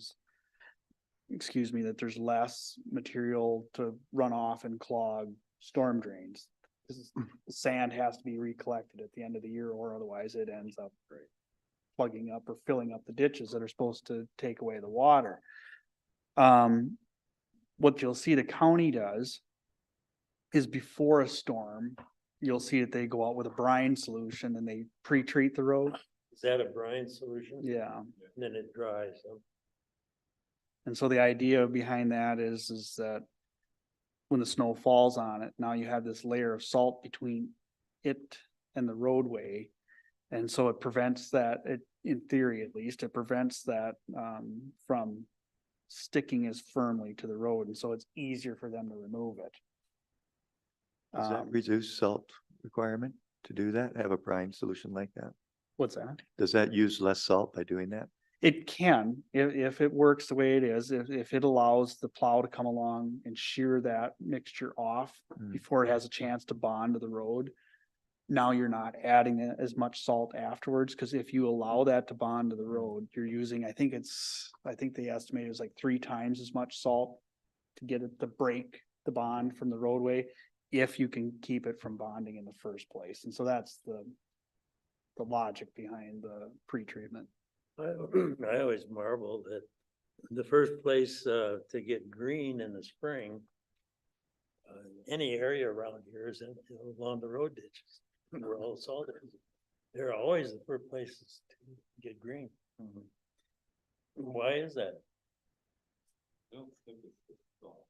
excuse me, that there's less material to run off and clog storm drains. The sand has to be recollected at the end of the year, or otherwise it ends up plugging up or filling up the ditches that are supposed to take away the water. What you'll see the county does is before a storm, you'll see that they go out with a brine solution and they pre-treat the road. Is that a brine solution? Yeah. And then it dries. Huh? And so the idea behind that is that when the snow falls on it, now you have this layer of salt between it and the roadway. And so it prevents that, in theory at least, it prevents that from sticking as firmly to the road. And so it's easier for them to remove it. Does that reduce salt requirement to do that? Have a brine solution like that? What's that? Does that use less salt by doing that? It can, if it works the way it is, if it allows the plow to come along and shear that mixture off Mm. before it has a chance to bond to the road. Now you're not adding as much salt afterwards, because if you allow that to bond to the road, you're using, I think they estimate it was like 3 times as much salt to get it to break the bond from the roadway, if you can keep it from bonding in the first place. And so that's the logic behind the pre-treatment. I always marvel that the first place to get green in the spring, any area around here is along the road ditches. We're all salted. They're always the first places to get green. Why is that? I don't think it's the salt.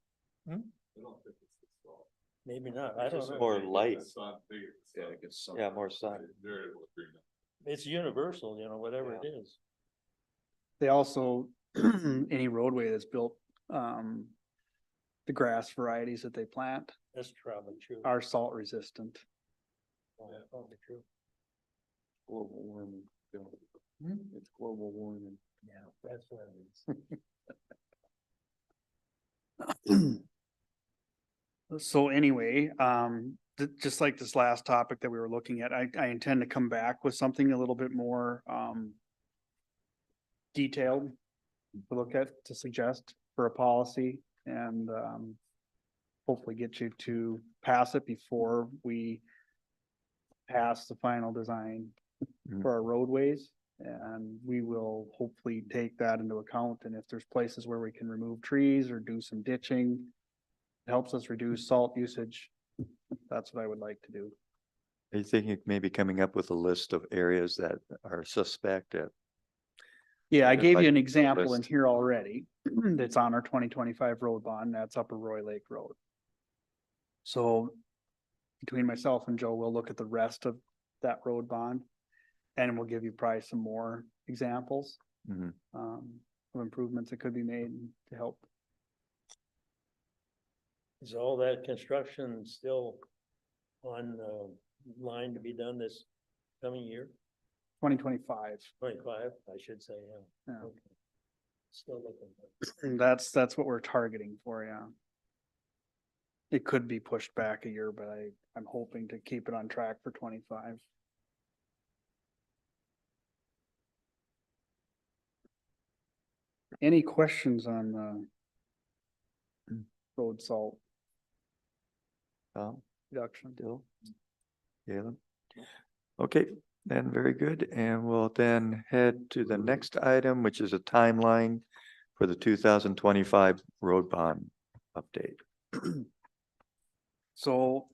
Hmm? I don't think it's the salt. Maybe not. I don't know. More light. It's not big, it's Yeah, not- it gets some. Yeah, more sun. it's very little green. It's universal, whatever it is. They also, any roadway that's built, the grass varieties that they plant That's probably true. are salt resistant. Probably true. Global warming. Bill. Hmm? It's global warming. Yeah, that's what it is. So anyway, just like this last topic that we were looking at, I intend to come back with something a little bit more, detailed to look at, to suggest for a policy and, hopefully get you to pass it before we pass the final design Mhm. for our roadways. And we will hopefully take that into account. And if there's places where we can remove trees or do some ditching, it helps us reduce salt usage. That's what I would like to do. Are you thinking of maybe coming up with a list of areas that are suspect at? Yeah, I Just gave like you an the example in list. here already. That's on our 2025 road bond. That's Upper Roy Lake Road. So between myself and Joe, we'll look at the rest of that road bond. And we'll give you probably some more examples, Mhm. of improvements that could be made to help. Is all that construction still on, line to be done this coming year? 2025. 25, I should say, yeah. Yeah. Okay. Still looking. And that's what we're targeting for, yeah. It could be pushed back a year, but I'm hoping to keep it on track for 25. Any questions on Mm. road salt Tom, reduction? Bill? Galen? Okay, then very good. And we'll then head to the next item, which is a timeline for the 2025 road bond update. So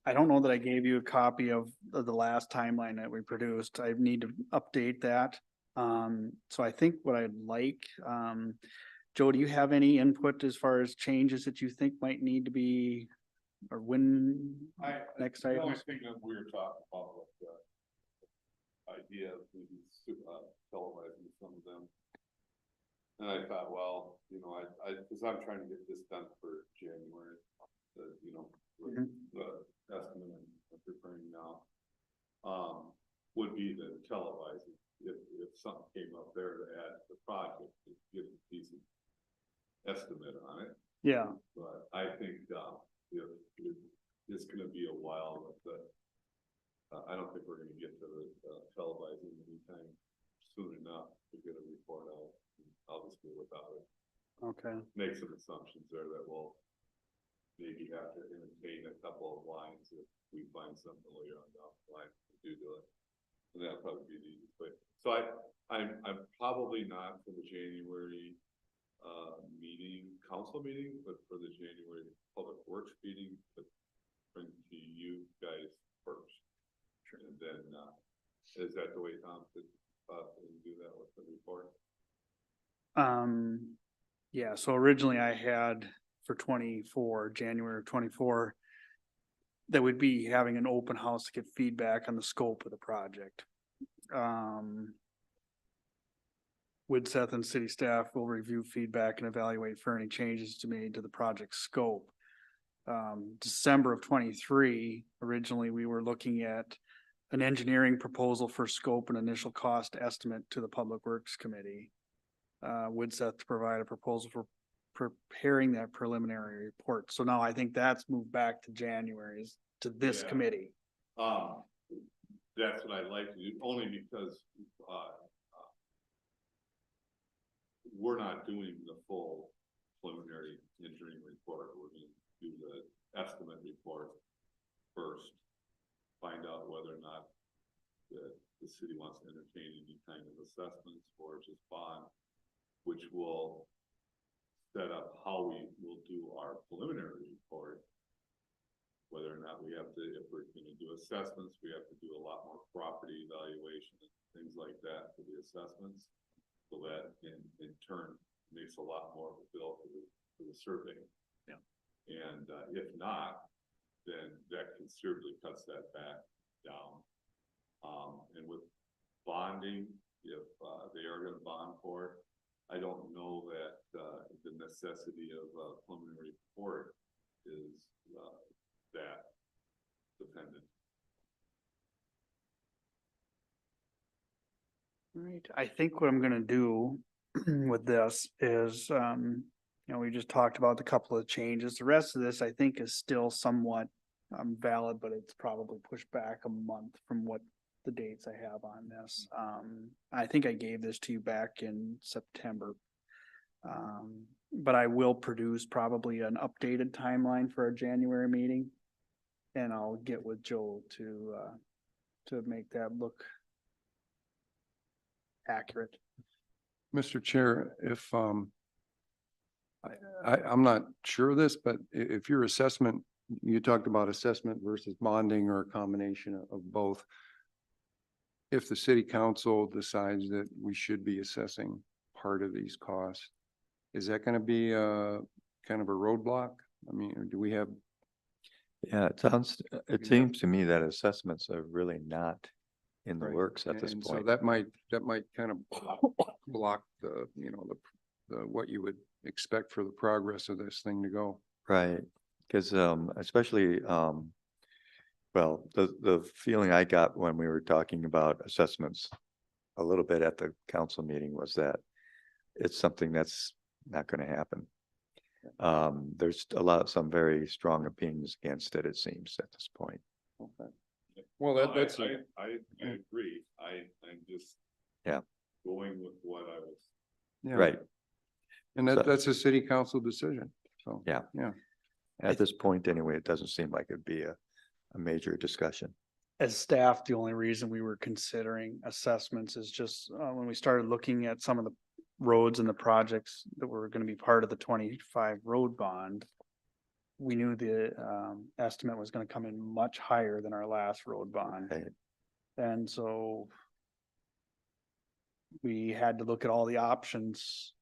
I don't know that I gave you a copy of the last timeline that we produced. I need to update that. So I think what I'd like, Joe, do you have any input as far as changes that you think might need to be, or when next The only items? thing that we were talking about, like, idea of maybe televising some of them. And I thought, well, you know, cause I'm trying to get this done for January, you know, with the estimate I'm preparing now. Would be the televising, if something came up there to add to the project, to get a decent estimate on it. Yeah, But I think, if it's gonna be a while with the, I don't think we're gonna get to the televising anytime soon enough to get a report out. I'll just go without it. okay, Make some assumptions there that we'll maybe have to entertain a couple of lines if we find something later on down the line to do to it. And that'll probably be the easiest way. So I'm probably not for the January meeting, council meeting, but for the January public works meeting, but bring to you guys first. And then, is that the way Tom could do that with the report? yeah, so originally I had for 24, January of 24, that would be having an open house to get feedback on the scope of the project. Seth and city staff will review feedback and evaluate for any changes to made to the project scope. December of 23, originally we were looking at an engineering proposal for scope and initial cost estimate to the Public Works Committee. Seth to provide a proposal for preparing that preliminary report. So now I think that's moved back to January's to this Yeah. committee. That's what I'd like to do, only because, we're not doing the full preliminary engineering report. We're gonna do the estimate report first. Find out whether or not the city wants to entertain any kind of assessments or just bond, which will set up how we will do our preliminary report. Whether or not we have to, if we're gonna do assessments, we have to do a lot more property evaluation and things like that for the assessments. So that in turn makes a lot more of a bill for the survey. Yeah. And if not, then that considerably cuts that back down. And with bonding, if they are gonna bond for it, I don't know that the necessity of a preliminary report is that dependent. Right, I think what I'm gonna do with this is, we just talked about the couple of changes. The rest of this, I think, is still somewhat valid, but it's probably pushed back a month from what the dates I have on this. I think I gave this to you back in September. But I will produce probably an updated timeline for our January meeting. And I'll get with Joe to make that look accurate. Mr. Chair, if, I'm not sure of this, but if your assessment, you talked about assessment versus bonding or a combination of both. If the city council decides that we should be assessing part of these costs, is that gonna be kind of a roadblock? I mean, or do we have, Yeah, it Yeah. seems to me that assessments are really not in the Right. works at this and so point. that might kind of block the, the, what you would expect for the progress of this thing to go. Right, because especially well, the feeling I got when we were talking about assessments a little bit at the council meeting was that it's something that's not going to happen. There's some very strong opinions against it, it seems, at this point. Okay. Well, No, that's. I agree. I'm just. Yeah. Going with what I was. Yeah. Right, And So- that's a city council decision, so. Yeah. Yeah. at this point anyway, it doesn't seem like it'd be a major discussion. As staff, the only reason we were considering assessments is just when we started looking at some of the roads and the projects that were gonna be part of the 25 road bond. We knew the estimate was gonna come in much higher than our last road bond. Right. And so we had to look at all the options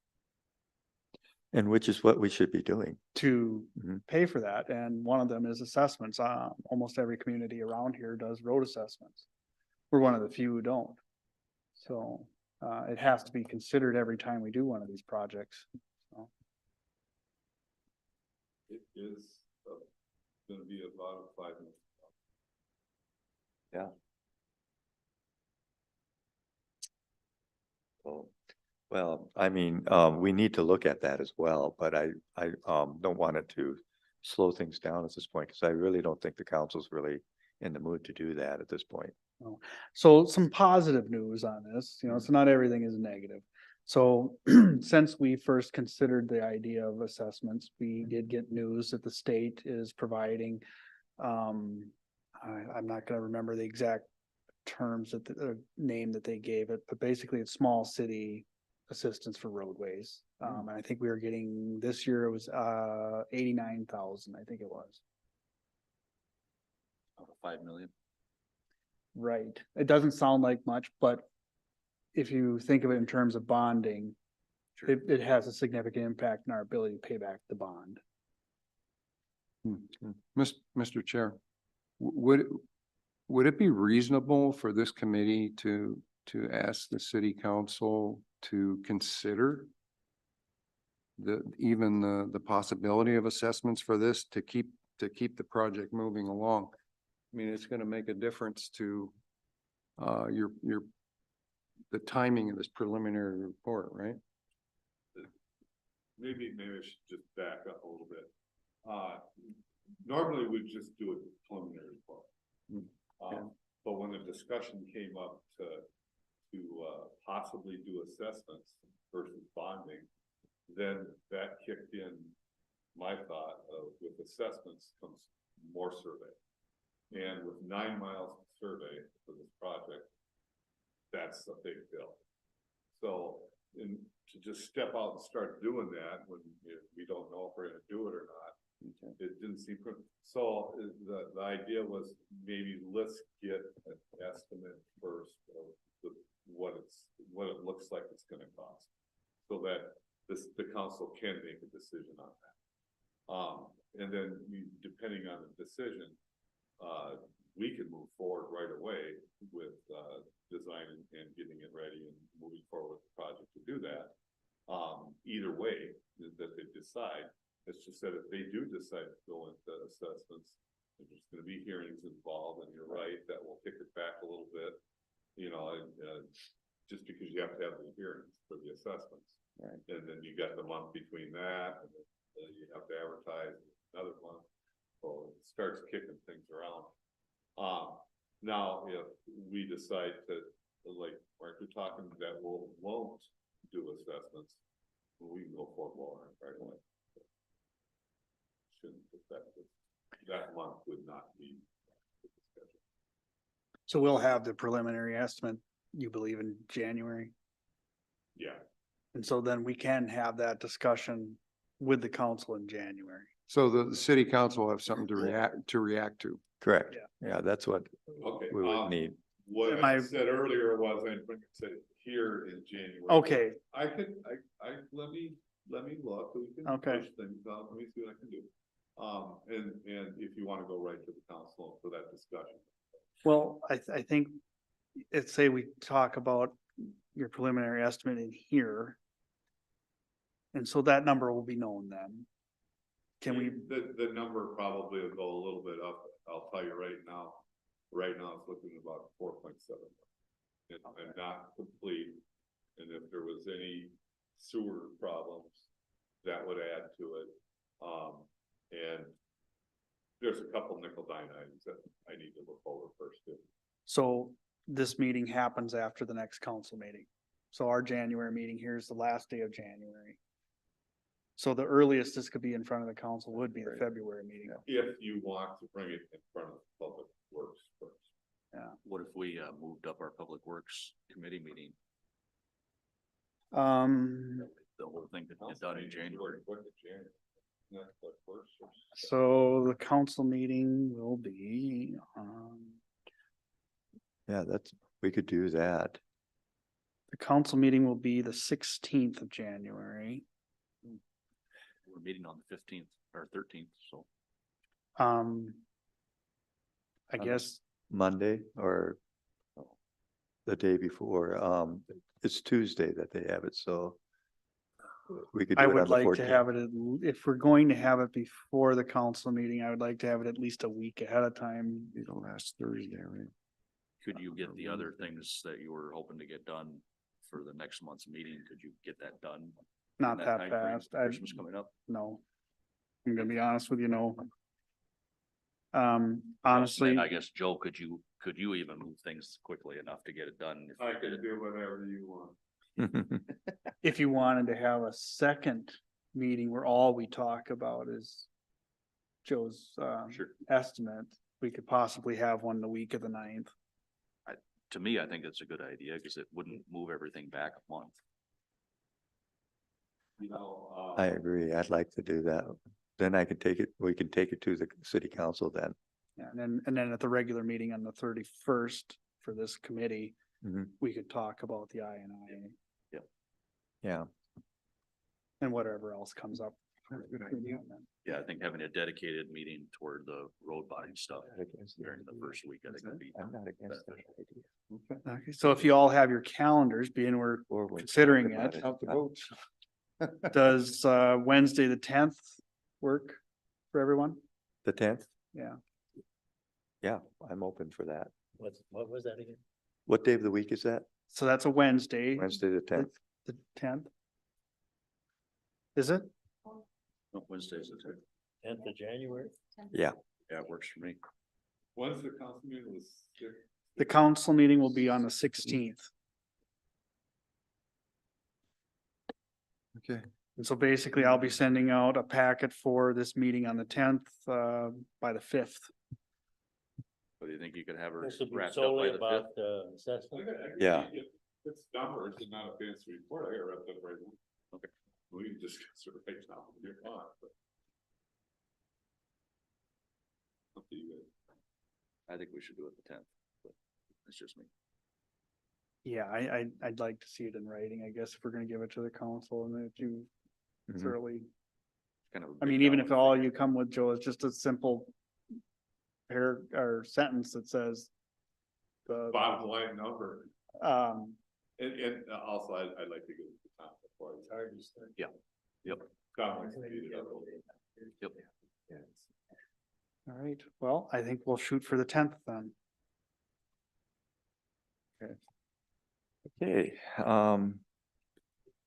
And which is what we should be doing. to Mhm. pay for that, and one of them is assessments. Almost every community around here does road assessments. We're one of the few who don't. So, it has to be considered every time we do one of these projects. So, It is gonna be about a 5 minute. Well, I mean, we need to look at that as well, but I don't want it to slow things down at this point, because I really don't think the council's really in the mood to do that at this point. so some positive news on this, so not everything is negative. So since we first considered the idea of assessments, we did get news that the state is providing, I'm not gonna remember the exact terms that the name that they gave it, but basically it's small city assistance for roadways. And I think we were getting, this year it was 89,000, I think it was. Out of 5 million. Right. It doesn't sound like much, but if you think of it in terms of bonding, it has a significant impact on our ability to pay back the bond. Mr. Chair, would it be reasonable for this committee to ask the city council to consider even the possibility of assessments for this to keep the project moving along? I mean, it's gonna make a difference to the timing of this preliminary report, right? Maybe I should just back up a little bit. Normally we'd just do a preliminary report. But when the discussion came up to possibly do assessments versus bonding, then that kicked in my thought of with assessments comes more survey. And with 9 miles of survey for this project, that's a big bill. So to just step out and start doing that when we don't know if we're gonna do it or not, it didn't seem, so the idea was maybe let's get an estimate first of what it looks like it's gonna cost. So that the council can make a decision on that. And then depending on the decision, we can move forward right away with design and getting it ready and moving forward with the project to do that. Either way that they decide, it's just that if they do decide to go into assessments, there's gonna be hearings involved, and you're right, that will kick it back a little bit. Just because you have to have the hearings for the assessments. Right. And then you got the month between that, and then you have to advertise another month. so it starts kicking things around. Now, if we decide to, like, Mark, you're talking that won't do assessments, we can go full blown right away. Shouldn't affect it. That month would not be. So we'll have the preliminary estimate, you believe, in January? Yeah, And so then we can have that discussion with the council in January. So the city council will have something to react to. Correct. Yeah. Yeah, that's what okay. we would need. What Am I I- said earlier was I'd bring it to here in January. Okay, I could, let me look, we can Okay. push things out, let me see what I can do. And if you wanna go right to the council for that discussion. well, I think, let's say we talk about your preliminary estimate in here. And so that number will be known then. Can we, The number probably will go a little bit up, I'll tell you right now. Right now, it's looking about 4.7. And not complete, and if there was any sewer problems, that would add to it. And there's a couple nickel dime items that I need to look over first too. so this meeting happens after the next council meeting. So our January meeting here is the last day of January. So the earliest this could be in front of the council would be the Right. February meeting. If you want to bring it in front of Public Works first. What if we moved up our Public Works Committee meeting? The whole thing could get done in January. So the council meeting will be, Yeah, we could do that. the council meeting will be the 16th of January. We're meeting on the 15th or 13th, so. I guess, Monday or the day before. It's Tuesday that they have it, so we could I do it on would the like to 14th. have it, if we're going to have it before the council meeting, I would like to have it at least a week ahead of time. Be the last Thursday, right? Could you get the other things that you were hoping to get done for the next month's meeting? Could you get that done? in Not that timeframe? fast. I, Christmas coming up. no. I'm gonna be honest with you, no. Honestly, And I guess, Joe, could you even move things quickly enough to get it done? If I you can did it? do whatever you want. if you wanted to have a second meeting where all we talk about is Joe's, Sure. estimate, we could possibly have one the week of the 9th. To me, I think it's a good idea because it wouldn't move everything back a month. You know, I agree. I'd like to do that. Then we can take it to the city council then. Yeah, and then at the regular meeting on the 31st for this committee, Mhm. we could talk about the INI Yeah, and whatever else comes up. Good idea. Yeah, I think having a dedicated meeting toward the road body stuff during the first week, I think would be. I'm not against that idea. Okay, so if you all have your calendars, being we're Or we'll considering talk about it, Out the votes. does Wednesday, the 10th work for everyone? The 10th? Yeah. Yeah, I'm open for that. What was that again? What day of the week is that? So that's a Wednesday, Wednesday, the 10th? the 10th. Is it? No, Wednesdays, it's good. 10th of January? Yeah, Yeah, it works for me. when's the council meeting was six? The council meeting will be on the 16th. Okay. And so basically I'll be sending out a packet for this meeting on the 10th, by the 5th. But do you think you could have her This will be wrapped up by solely the about, fifth? assessment? Yeah. If it's numbers and not a fancy report, I got wrapped up right now. Okay. We can discuss it right now, you're fine, but. Up to you guys. I think we should do it the 10th, but it's just me. Yeah, I'd like to see it in writing, I guess, if we're gonna give it to the council and that you Mhm. thoroughly, Kind of. a I big mean, even if dollar all figure. you come with, Joe, is just a simple or sentence that says the, Bottom line number, um, and also I'd like to get the time before it's hard to start. Yep. Tom likes to beat it up a little bit. Yep. all right, well, I think we'll shoot for the 10th then. okay.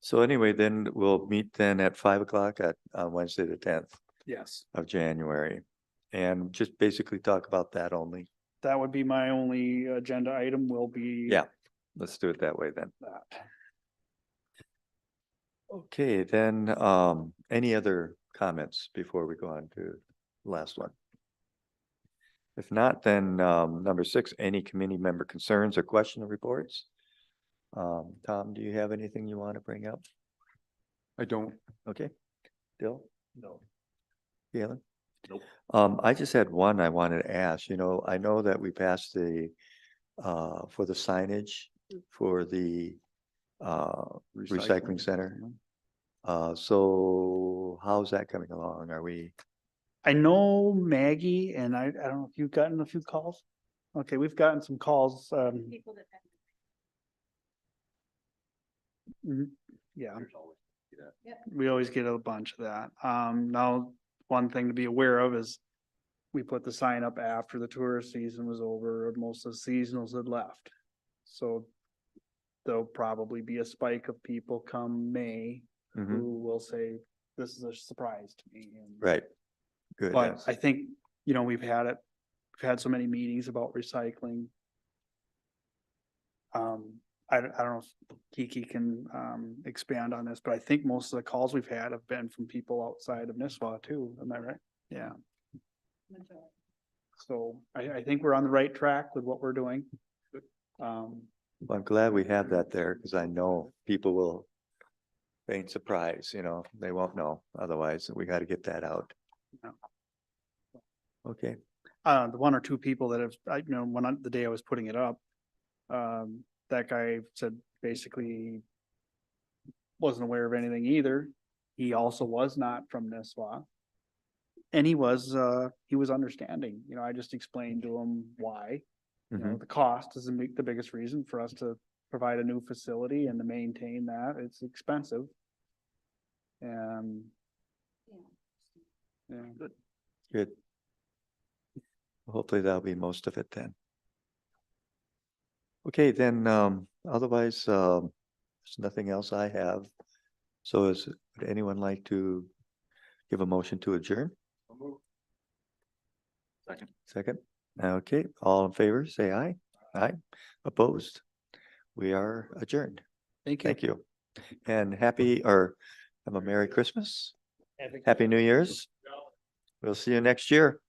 So anyway, then we'll meet then at 5 o'clock on Wednesday, the 10th Yes. of January. and just basically talk about that only. That would be my only agenda item will be. Yeah. Let's do it that way then. That. Okay, then, any other comments before we go on to the last one? If not, then, number 6, any committee member concerns or question reports? Tom, do you have anything you want to bring up? I don't. Okay, Bill? No. Galen? Nope. I just had one I wanted to ask, I know that we passed the, for the signage for the, recycling center. So how's that coming along? Are we, I know Maggie and I don't know if you've gotten a few calls. Okay, we've gotten some calls, People that have. yeah, Yep. we always get a bunch of that. Now, one thing to be aware of is we put the sign up after the tourist season was over, most of the seasonals had left. So there'll probably be a spike of people come May Mhm, who will say, this is a surprise to me. And- right? Good. But that's- I think, we've had so many meetings about recycling. I don't know if Kiki can, expand on this, but I think most of the calls we've had have been from people outside of Nisswa too. Am I right? Yeah. So I think we're on the right track with what we're doing. Well, I'm glad we have that there because I know people will feign surprise, they won't know. Otherwise, we got to get that out. Yeah. Okay, The one or two people that have, the day I was putting it up, that guy said basically wasn't aware of anything either. He also was not from Nisswa. And he was understanding, I just explained to him why. mhm, The cost is the biggest reason for us to provide a new facility and to maintain that. It's expensive. And. Yeah. good. Hopefully that'll be most of it then. Okay, then, otherwise, there's nothing else I have. So would anyone like to give a motion to adjourn? Second. Second? Okay, all in favor, say aye. Aye. Opposed? We are adjourned. Thank you. Thank you. And have a Merry Christmas. Happy New Year's. We'll see you next year.